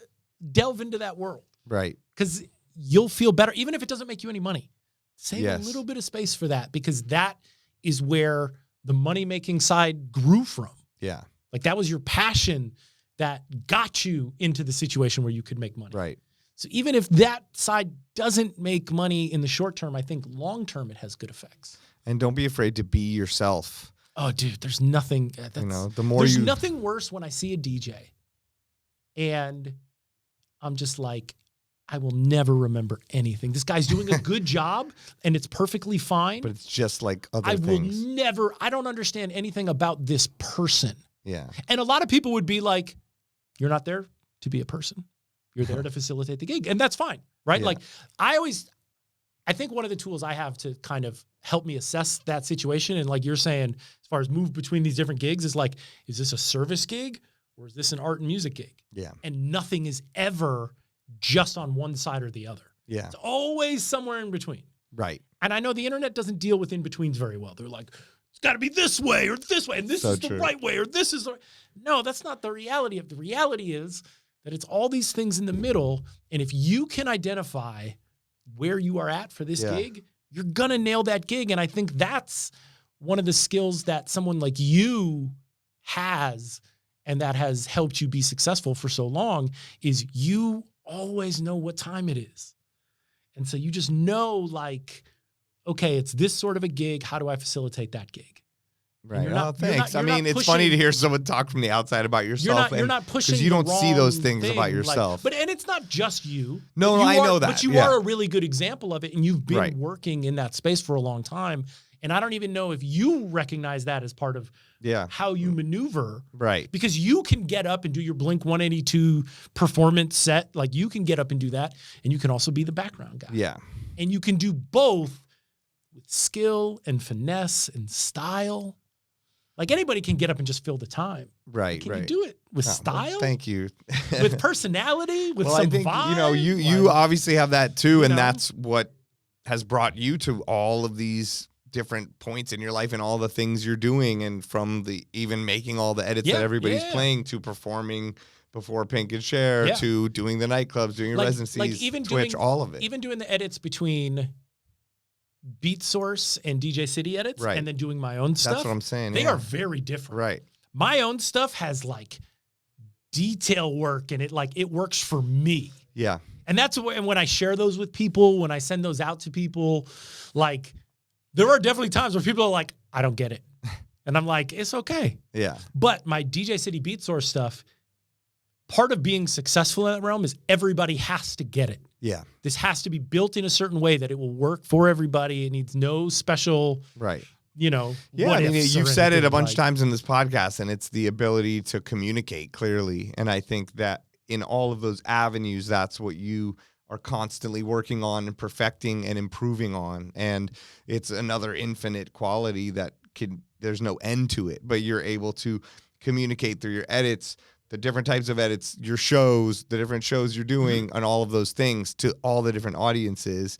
delve into that world. Right. Because you'll feel better, even if it doesn't make you any money. Save a little bit of space for that because that is where the money-making side grew from. Yeah. Like that was your passion that got you into the situation where you could make money. Right. So even if that side doesn't make money in the short term, I think long term it has good effects. And don't be afraid to be yourself. Oh, dude, there's nothing. There's nothing worse when I see a DJ and I'm just like, I will never remember anything. This guy's doing a good job and it's perfectly fine. But it's just like other things. I don't understand anything about this person. Yeah. And a lot of people would be like, you're not there to be a person. You're there to facilitate the gig. And that's fine, right? Yeah. Like I think one of the tools I have to kind of help me assess that situation, and like you're saying, as far as move between these different gigs, is like, is this a service gig or is this an art and music gig? Yeah. And nothing is ever just on one side or the other. Yeah. It's always somewhere in between. Right. And I know the internet doesn't deal with in-betweens very well. They're like, it's got to be this way or this way, and this is the right way or this is the... No, that's not the reality. The reality is that it's all these things in the middle, and if you can identify where you are at for this gig, you're going to nail that gig. And I think that's one of the skills that someone like you has and that has helped you be successful for so long is you always know what time it is. And so you just know like, okay, it's this sort of a gig. How do I facilitate that gig? Right. Thanks. I mean, it's funny to hear someone talk from the outside about yourself. You're not pushing because you don't see those things about yourself. And it's not just you. No, I know that. But you are a really good example of it, and you've been working in that space for a long time. And I don't even know if you recognize that as part of how you maneuver. Right. Because you can get up and do your Blink 182 performance set. Like you can get up and do that, and you can also be the background guy. Yeah. And you can do both with skill and finesse and style. Like anybody can get up and just fill the time. Right, Can you do it with style? Well, thank you. With personality, with some vibe? You obviously have that too, and that's what has brought you to all of these different points in your life and all the things you're doing, and from the even making all the edits that everybody's playing to performing before Pink and Cher to doing the nightclubs, doing your residencies, even Twitch, all of it. Even doing the edits between Beatsource and DJcity edits, and then doing my own stuff. That's what I'm saying. They are very different. Right. My own stuff has like detail work, and it works for me. Yeah. And that's when I share those with people, when I send those out to people, like, there are definitely times where people are like, I don't get it. And I'm like, it's okay. Yeah. But my DJcity Beatsource stuff, part of being successful in that realm is everybody has to get it. Yeah. This has to be built in a certain way that it will work for everybody. It needs no special, Yeah, I mean, you've said it a bunch of times in this podcast, and it's the ability to communicate clearly. And I think that in all of those avenues, that's what you are constantly working on and perfecting and improving on. And it's another infinite quality that there's no end to it, but you're able to communicate through your edits, the different types of edits, your shows, the different shows you're doing, and all of those things to all the different audiences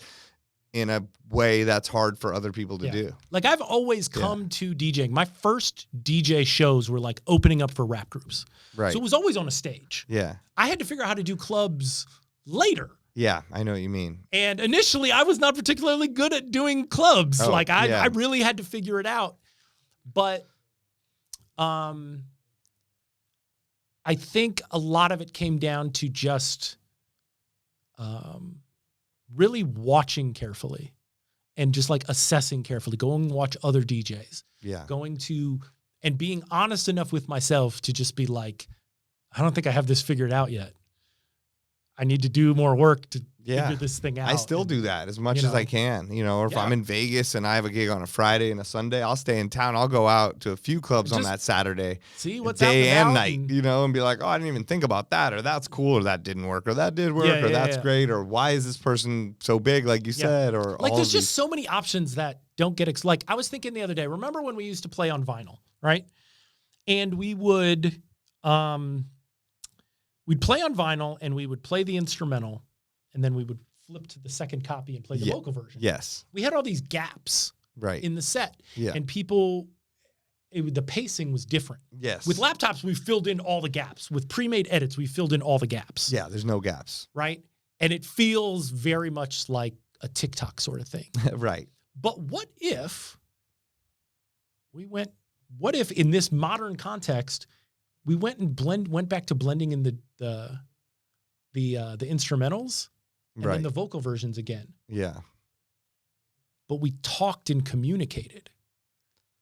in a way that's hard for other people to do. Like, I've always come to DJing. My first DJ shows were like opening up for rap groups. Right. So it was always on a stage. Yeah. I had to figure out how to do clubs later. Yeah, I know what you mean. And initially, I was not particularly good at doing clubs. I really had to figure it out. But I think a lot of it came down to just really watching carefully and just like assessing carefully, going and watch other DJs. Yeah. And being honest enough with myself to just be like, I don't think I have this figured out yet. I need to do more work to figure this thing out. I still do that as much as I can, or if I'm in Vegas and I have a gig on a Friday and a Sunday, I'll stay in town. I'll go out to a few clubs on that Saturday. See what's day and night, and be like, oh, I didn't even think about that, or that's cool, or that didn't work, or that did work, or that's great, or why is this person so big, like you said, or like there's just so many options that don't get like I was thinking the other day. Remember when we used to play on vinyl, right? And we would we'd play on vinyl and we would play the instrumental, and then we would flip to the second copy and play the vocal version. Yes. We had all these gaps in the set. Yeah. And the pacing was different. Yes. With laptops, we filled in all the gaps. With pre-made edits, we filled in all the gaps. Yeah, there's no gaps. Right? And it feels very much like a TikTok sort of thing. Right. But what if in this modern context, we went back to blending in the instrumentals and then the vocal versions again. Yeah. But we talked and communicated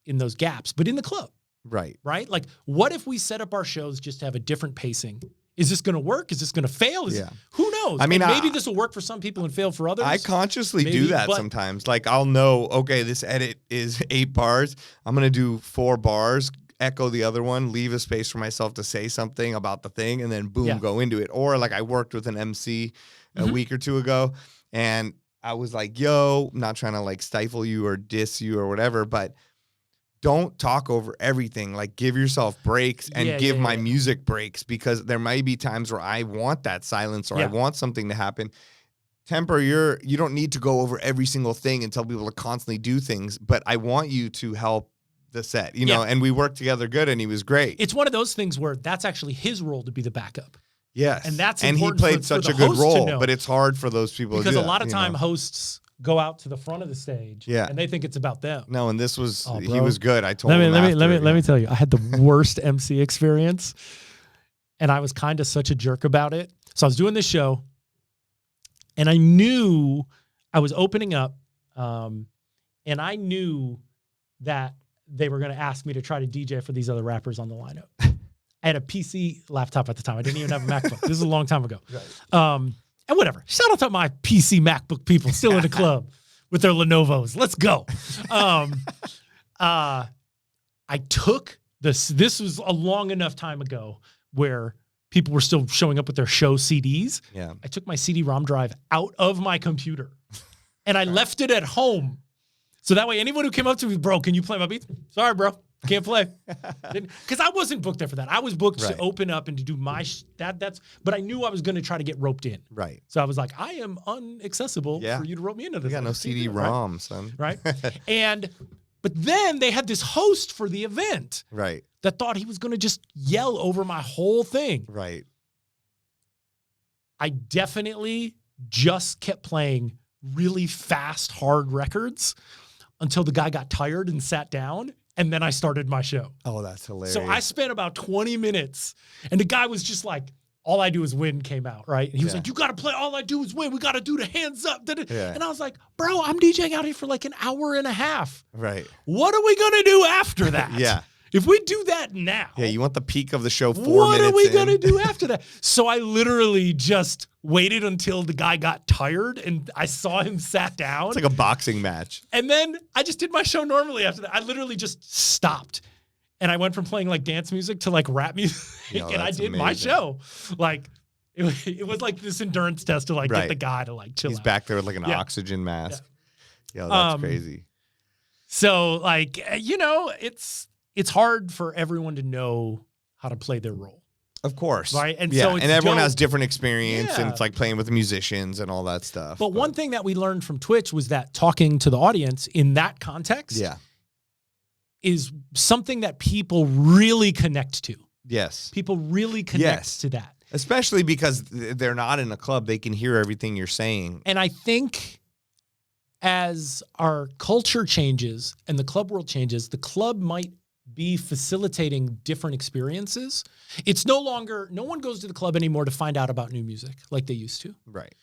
in those gaps, but in the club. Right. Right? Like, what if we set up our shows just to have a different pacing? Is this going to work? Is this going to fail? Who knows? I mean, maybe this will work for some people and fail for others. I consciously do that sometimes. Like, I'll know, okay, this edit is 8 bars. I'm going to do 4 bars, echo the other one, leave a space for myself to say something about the thing, and then boom, go into it. Or like I worked with an MC a week or two ago, and I was like, yo, I'm not trying to like stifle you or diss you or whatever, but don't talk over everything. Like, give yourself breaks and give my music breaks, because there might be times where I want that silence or I want something to happen. Temper you don't need to go over every single thing and tell people to constantly do things, but I want you to help the set, and we worked together good, and he was great. It's one of those things where that's actually his role to be the backup. Yes. And that's he played such a good role, but it's hard for those people to do that. Because a lot of time hosts go out to the front of the stage and they think it's about them. No, and this was he was good. I told him let me tell you, I had the worst MC experience, and I was kind of such a jerk about it. So I was doing this show, and I knew I was opening up, and I knew that they were going to ask me to try to DJ for these other rappers on the lineup. I had a PC laptop at the time. I didn't even have a MacBook. This is a long time ago. Right. And whatever. Shout out to my PC MacBook people still in the club with their Lenovo's. Let's go. I took this. This was a long enough time ago where people were still showing up with their show CDs. Yeah. I took my CD-ROM drive out of my computer and I left it at home. So that way, anyone who came up to me, bro, can you play my beats? Sorry, bro. Can't play. Because I wasn't booked there for that. I was booked to open up and to do my but I knew I was going to try to get roped in. Right. So I was like, I am unaccessible for you to rope me into this. You got no CD-ROM, son. Right. But then they had this host for the event. Right. That thought he was going to just yell over my whole thing. Right. I definitely just kept playing really fast, hard records until the guy got tired and sat down. And then I started my show. Oh, that's hilarious. So I spent about 20 minutes and the guy was just like, All I Do Is Win came out, right? And he was like, you got to play All I Do Is Win. We got to do the hands up. Yeah. And I was like, bro, I'm DJing out here for like an hour and a half. Right. What are we going to do after that? Yeah. If we do that now. Yeah, you want the peak of the show 4 what minutes are we in. going to do after that? So I literally just waited until the guy got tired and I saw him sat down. It's like a boxing match. And then I just did my show normally after that. I literally just stopped. And I went from playing like dance music to like rap music. And I did my show. Like it was like this endurance test to like get the guy to like chill out. He's back there with like an oxygen mask. Yeah, that's crazy. So like, you know, it's hard for everyone to know how to play their role. Of course. Right. And so it's and everyone has different experience and it's like playing with musicians and all that stuff. But one thing that we learned from Twitch was that talking to the audience in that context is something that people really connect to. Yes. People really connect to that. Especially because they're not in a club. They can hear everything you're saying. And I think as our culture changes and the club world changes, the club might be facilitating different experiences. It's no one goes to the club anymore to find out about new music like they used to. Right.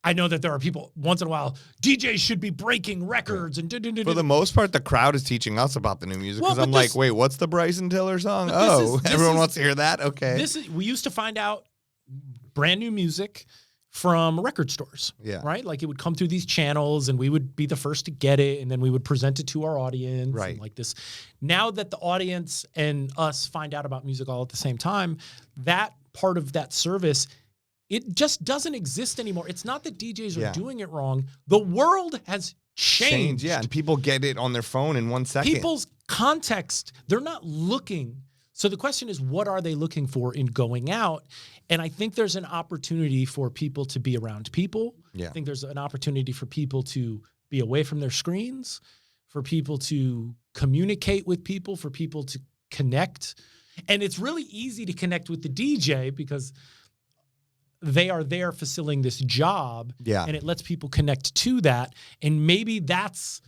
I know that there are people once in a while, DJs should be breaking records and for the most part, the crowd is teaching us about the new music because I'm like, wait, what's the Bryson Tiller song? Oh, everyone wants to hear that? Okay. We used to find out brand new music from record stores, right? Like it would come through these channels and we would be the first to get it and then we would present it to our audience. Right. And like this. Now that the audience and us find out about music all at the same time, that part of that service, it just doesn't exist anymore. It's not that DJs are doing it wrong. The world has changed. Yeah, and people get it on their phone in 1 second. People's context, they're not looking. So the question is, what are they looking for in going out? And I think there's an opportunity for people to be around people. Yeah. I think there's an opportunity for people to be away from their screens, for people to communicate with people, for people to connect. And it's really easy to connect with the DJ because they are there fulfilling this job. Yeah. And it lets people connect to that. And maybe that's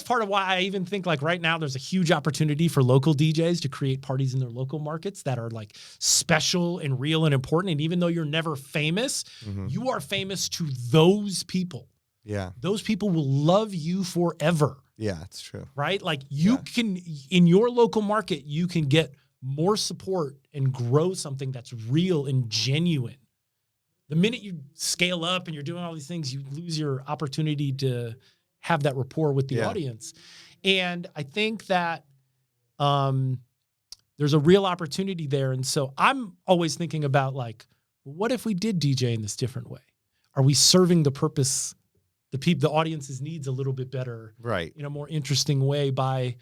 part of why I even think like right now there's a huge opportunity for local DJs to create parties in their local markets that are like special and real and important. And even though you're never famous, you are famous to those people. Yeah. Those people will love you forever. Yeah, it's true. Right? Like you can, in your local market, you can get more support and grow something that's real and genuine. The minute you scale up and you're doing all these things, you lose your opportunity to have that rapport with the audience. And I think that there's a real opportunity there. And so I'm always thinking about like, what if we did DJ in this different way? Are we serving the purpose, the audience's needs a little bit better, right, in a more interesting way by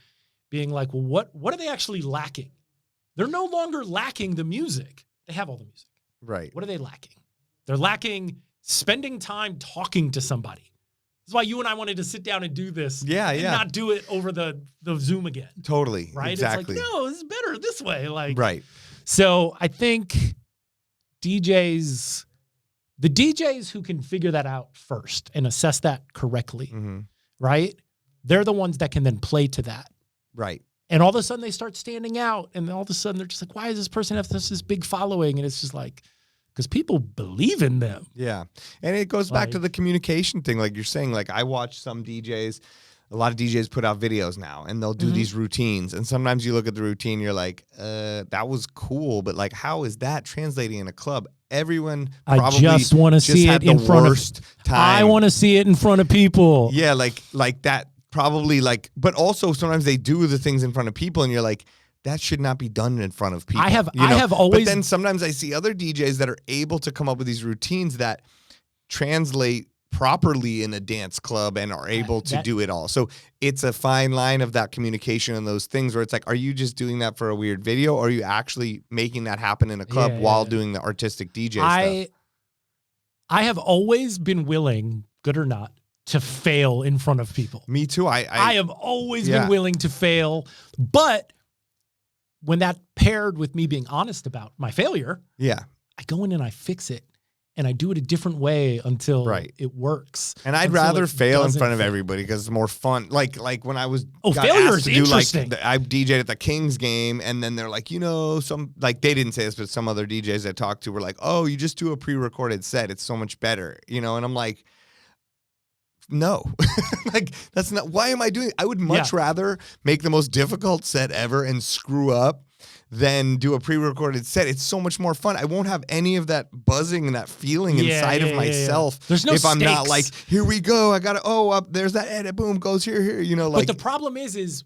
being like, well, what are they actually lacking? They're no longer lacking the music. They have all the music. Right. What are they lacking? They're lacking spending time talking to somebody. That's why you and I wanted to sit down and do this. And not do it over the Zoom again. Totally. Right? Exactly. It's like, no, this is better this way. Like, right. So I think the DJs who can figure that out first and assess that correctly, right? They're the ones that can then play to that. Right. And all of a sudden they start standing out. And all of a sudden they're just like, why does this person have this big following? And it's just like, because people believe in them. Yeah. And it goes back to the communication thing. Like you're saying, like I watch some DJs, a lot of DJs put out videos now and they'll do these routines. And sometimes you look at the routine, you're like, that was cool. But like, how is that translating in a club? Everyone probably just want to see it in front of time. I want to see it in front of people. Yeah. Like that probably like, but also sometimes they do the things in front of people and you're like, that should not be done in front of people. I have always. But then sometimes I see other DJs that are able to come up with these routines that translate properly in a dance club and are able to do it all. So it's a fine line of that communication and those things where it's like, are you just doing that for a weird video or are you actually making that happen in a club while doing the artistic DJ stuff? I have always been willing, good or not, to fail in front of people. Me too. I have always been willing to fail, but when that paired with me being honest about my failure, I go in and I fix it. and I do it a different way until it works. And I'd rather fail in front of everybody because it's more fun. Like when I was failure is interesting. I DJ'd at the Kings game, and then they're like, some like they didn't say this, but some other DJs I talked to were like, "Oh, you just do a pre-recorded set. It's so much better," And I'm like, no, like that's not. Why am I doing? I would much rather make the most difficult set ever and screw up than do a pre-recorded set. It's so much more fun. I won't have any of that buzzing and that feeling inside of myself. There's no if I'm stakes. not like, here we go. I gotta. Up there's that edit. Boom goes here. Like. But the problem is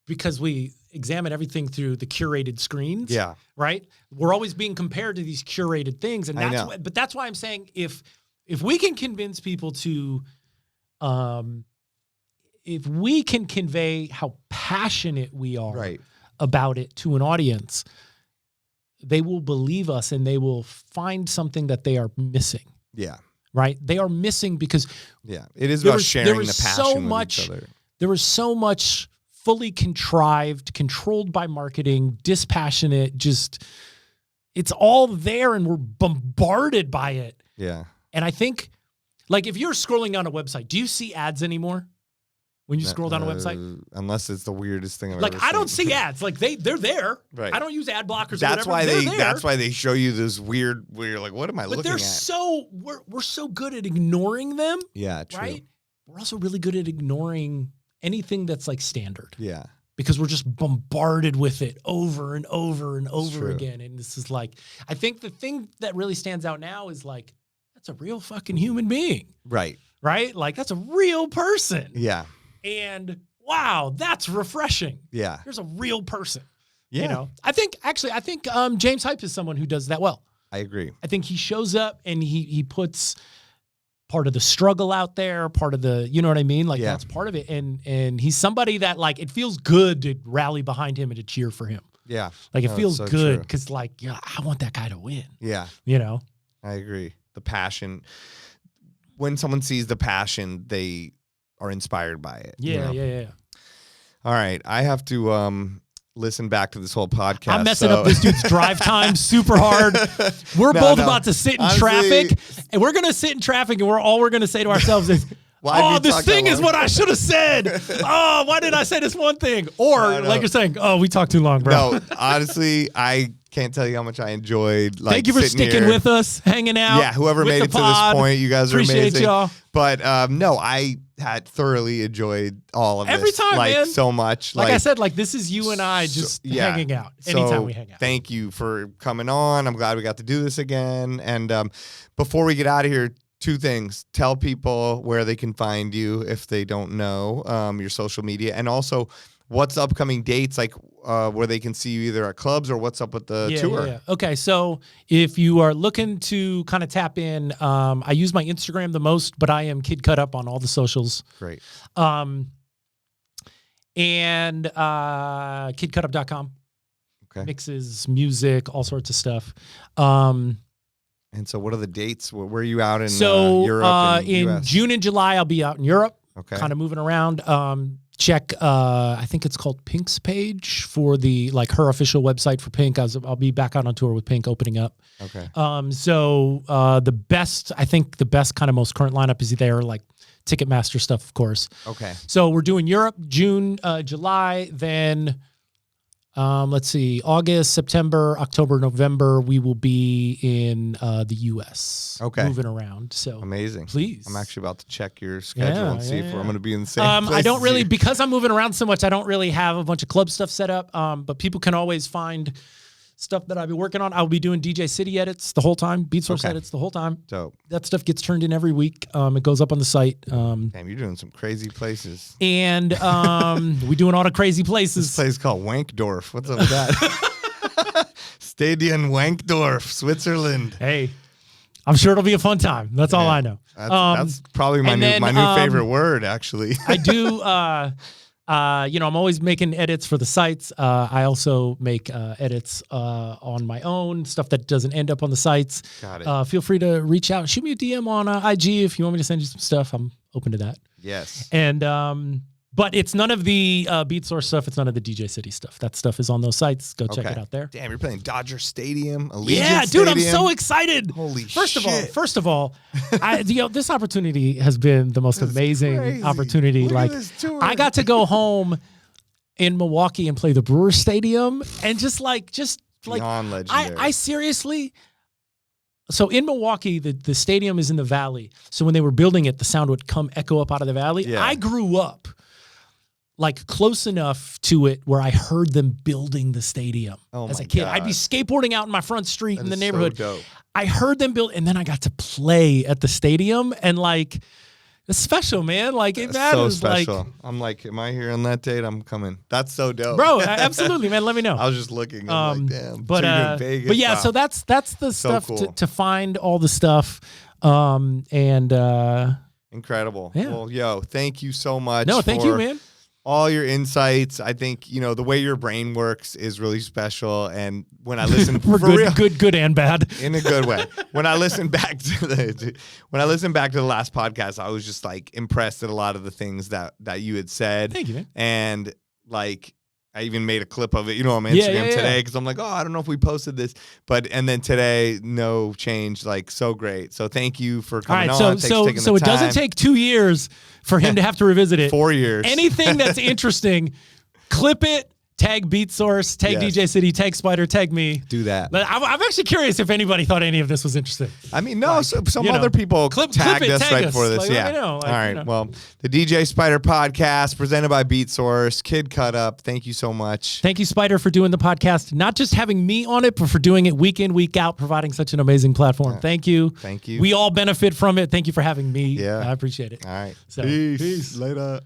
because we examine everything through the curated screens. Yeah. Right. We're always being compared to these curated things, and that's why I'm saying if we can convince people to. If we can convey how passionate we are about it to an audience, they will believe us and they will find something that they are missing. Yeah. Right? They are missing because it is about sharing the passion with each other. There was so much fully contrived, controlled by marketing, dispassionate, it's all there and we're bombarded by it. Yeah. And I think like if you're scrolling down a website, do you see ads anymore when you scroll down a website? Unless it's the weirdest thing I've ever seen. I don't see ads. Like they're there. Right. I don't use ad blockers. That's or whatever. That's why they show you this weird. Where you're like, what am I looking at? We're so good at ignoring them. Yeah, true. Right. We're also really good at ignoring anything that's like standard. Yeah. Because we're just bombarded with it over and over and over again. And this is like, I think the thing that really stands out now is like, that's a real fucking human being. Right. Right? Like, that's a real person. Yeah. And wow, that's refreshing. Yeah. There's a real person. Yeah. I think James Hype is someone who does that well. I agree. I think he shows up and he puts part of the struggle out there, part of the, you know what I mean? Like that's part of it. And he's somebody that like, it feels good to rally behind him and to cheer for him. Yeah. Like it feels so good because like, I want that guy to win. Yeah. I agree. The passion. When someone sees the passion, they are inspired by it. Yeah. All right. I have to listen back to this whole podcast. I'm messing up this dude's drive time super hard. We're both about to sit in traffic, and we're going to sit in traffic, and all we're going to say to ourselves is, this thing is what I should have said. Oh, why did I say this one thing? Or like you're saying, we talked too long, bro. No, honestly, I can't tell you how much I enjoyed. Like, thank you for sticking with us, hanging out. Yeah, whoever made it to this point, you guys are amazing. Appreciate y'all. But no, I had thoroughly enjoyed all of every this. Time, man. So much. Like I said, like this is you and I just hanging out anytime we hang out. Thank you for coming on. I'm glad we got to do this again. And before we get out of here, two things. Tell people where they can find you if they don't know, your social media, and also what's upcoming dates, like where they can see you either at clubs or what's up with the tour. Yeah. Okay, so if you are looking to kind of tap in, I use my Instagram the most, but I am KidCutUp on all the socials. Great. And KidCutUp.com. Okay. Mixes, music, all sorts of stuff. And so what are the dates? Where are you out in Europe and in US? June and July, I'll be out in Europe. Okay. Kind of moving around. Check, I think it's called Pink's page for the, like her official website for Pink. I'll be back out on tour with Pink opening up. Okay. So the best kind of most current lineup is there, like Ticketmaster stuff, of course. Okay. So we're doing Europe, June, July, then let's see, August, September, October, November, we will be in the U.S. Okay. Moving around. So amazing. Please. I'm actually about to check your schedule and see if I'm going to be in the same place. I don't really, because I'm moving around so much, I don't really have a bunch of club stuff set up, but people can always find stuff that I've been working on. I'll be doing DJcity edits the whole time, Beatsource edits the whole time. Dope. That stuff gets turned in every week. It goes up on the site. Damn, you're doing some crazy places. And we're doing all the crazy places. This place called Wankdorf. What's up with that? Stadion Wankdorf, Switzerland. Hey, I'm sure it'll be a fun time. That's all I know. That's probably my new favorite word, actually. I do. I'm always making edits for the sites. I also make edits on my own, stuff that doesn't end up on the sites. Got it. Feel free to reach out. Shoot me a DM on IG if you want me to send you some stuff. I'm open to that. Yes. And But it's none of the Beatsource stuff. It's none of the DJcity stuff. That stuff is on those sites. Go check it out there. Damn, you're playing Dodger Stadium, Allegiant Yeah, Stadium. dude, I'm so excited. Holy First shit. of all, this opportunity has been the most amazing crazy. opportunity. Look at Like, this tour. I got to go home in Milwaukee and play the Brewers Stadium, and just Beyond legendary. I seriously. So in Milwaukee, the stadium is in the valley. So when they were building it, the sound would come echo up out of the valley. Yeah. I grew up like close enough to it where I heard them building the stadium as a kid. God. I'd be skateboarding out in my front street in the neighborhood. So dope. I heard them build, and then I got to play at the stadium, and like, it's special, man. Like, it matters. So special. Like, I'm like, am I here on that date? I'm coming. That's so dope. bro, absolutely, man. Let me know. I was just looking. I'm like, damn. But so you're in Vegas? but yeah, Wow. so that's the stuff cool. to find all the stuff. Incredible. Yeah. Well, yo, thank you so much. No, thank you, for man. all your insights. I think, the way your brain works is really special. And when I listen For real, good and bad. in a good way. When I listen back to the last podcast, I was just like impressed at a lot of the things that you had said. Thank you, man. And like, I even made a clip of it, on Instagram today, because I'm like, oh, I don't know if we posted this, and then today, no change, like, so great. So thank you for coming on. Thanks for taking the it time. doesn't take 2 years for him to have to revisit it. 4 years. Anything that's interesting, clip it, tag Beatsource, tag Yes. DJcity, tag Spider, tag me. Do that. But I'm actually curious if anybody thought any of this was interesting. I mean, no, some you know, other people clip tagged it, us tag right us. before this. Like, Yeah. let me know. Like, all right. Well, the DJ Spider podcast presented by Beatsource, KidCutUp. Thank you so much. Thank you, Spider, for doing the podcast. Not just having me on it, but for doing it week in, week out, providing such an amazing platform. Thank you. Thank you. We all benefit from it. Thank you for having me. Yeah. I appreciate it. All right. So, Peace. peace. Later.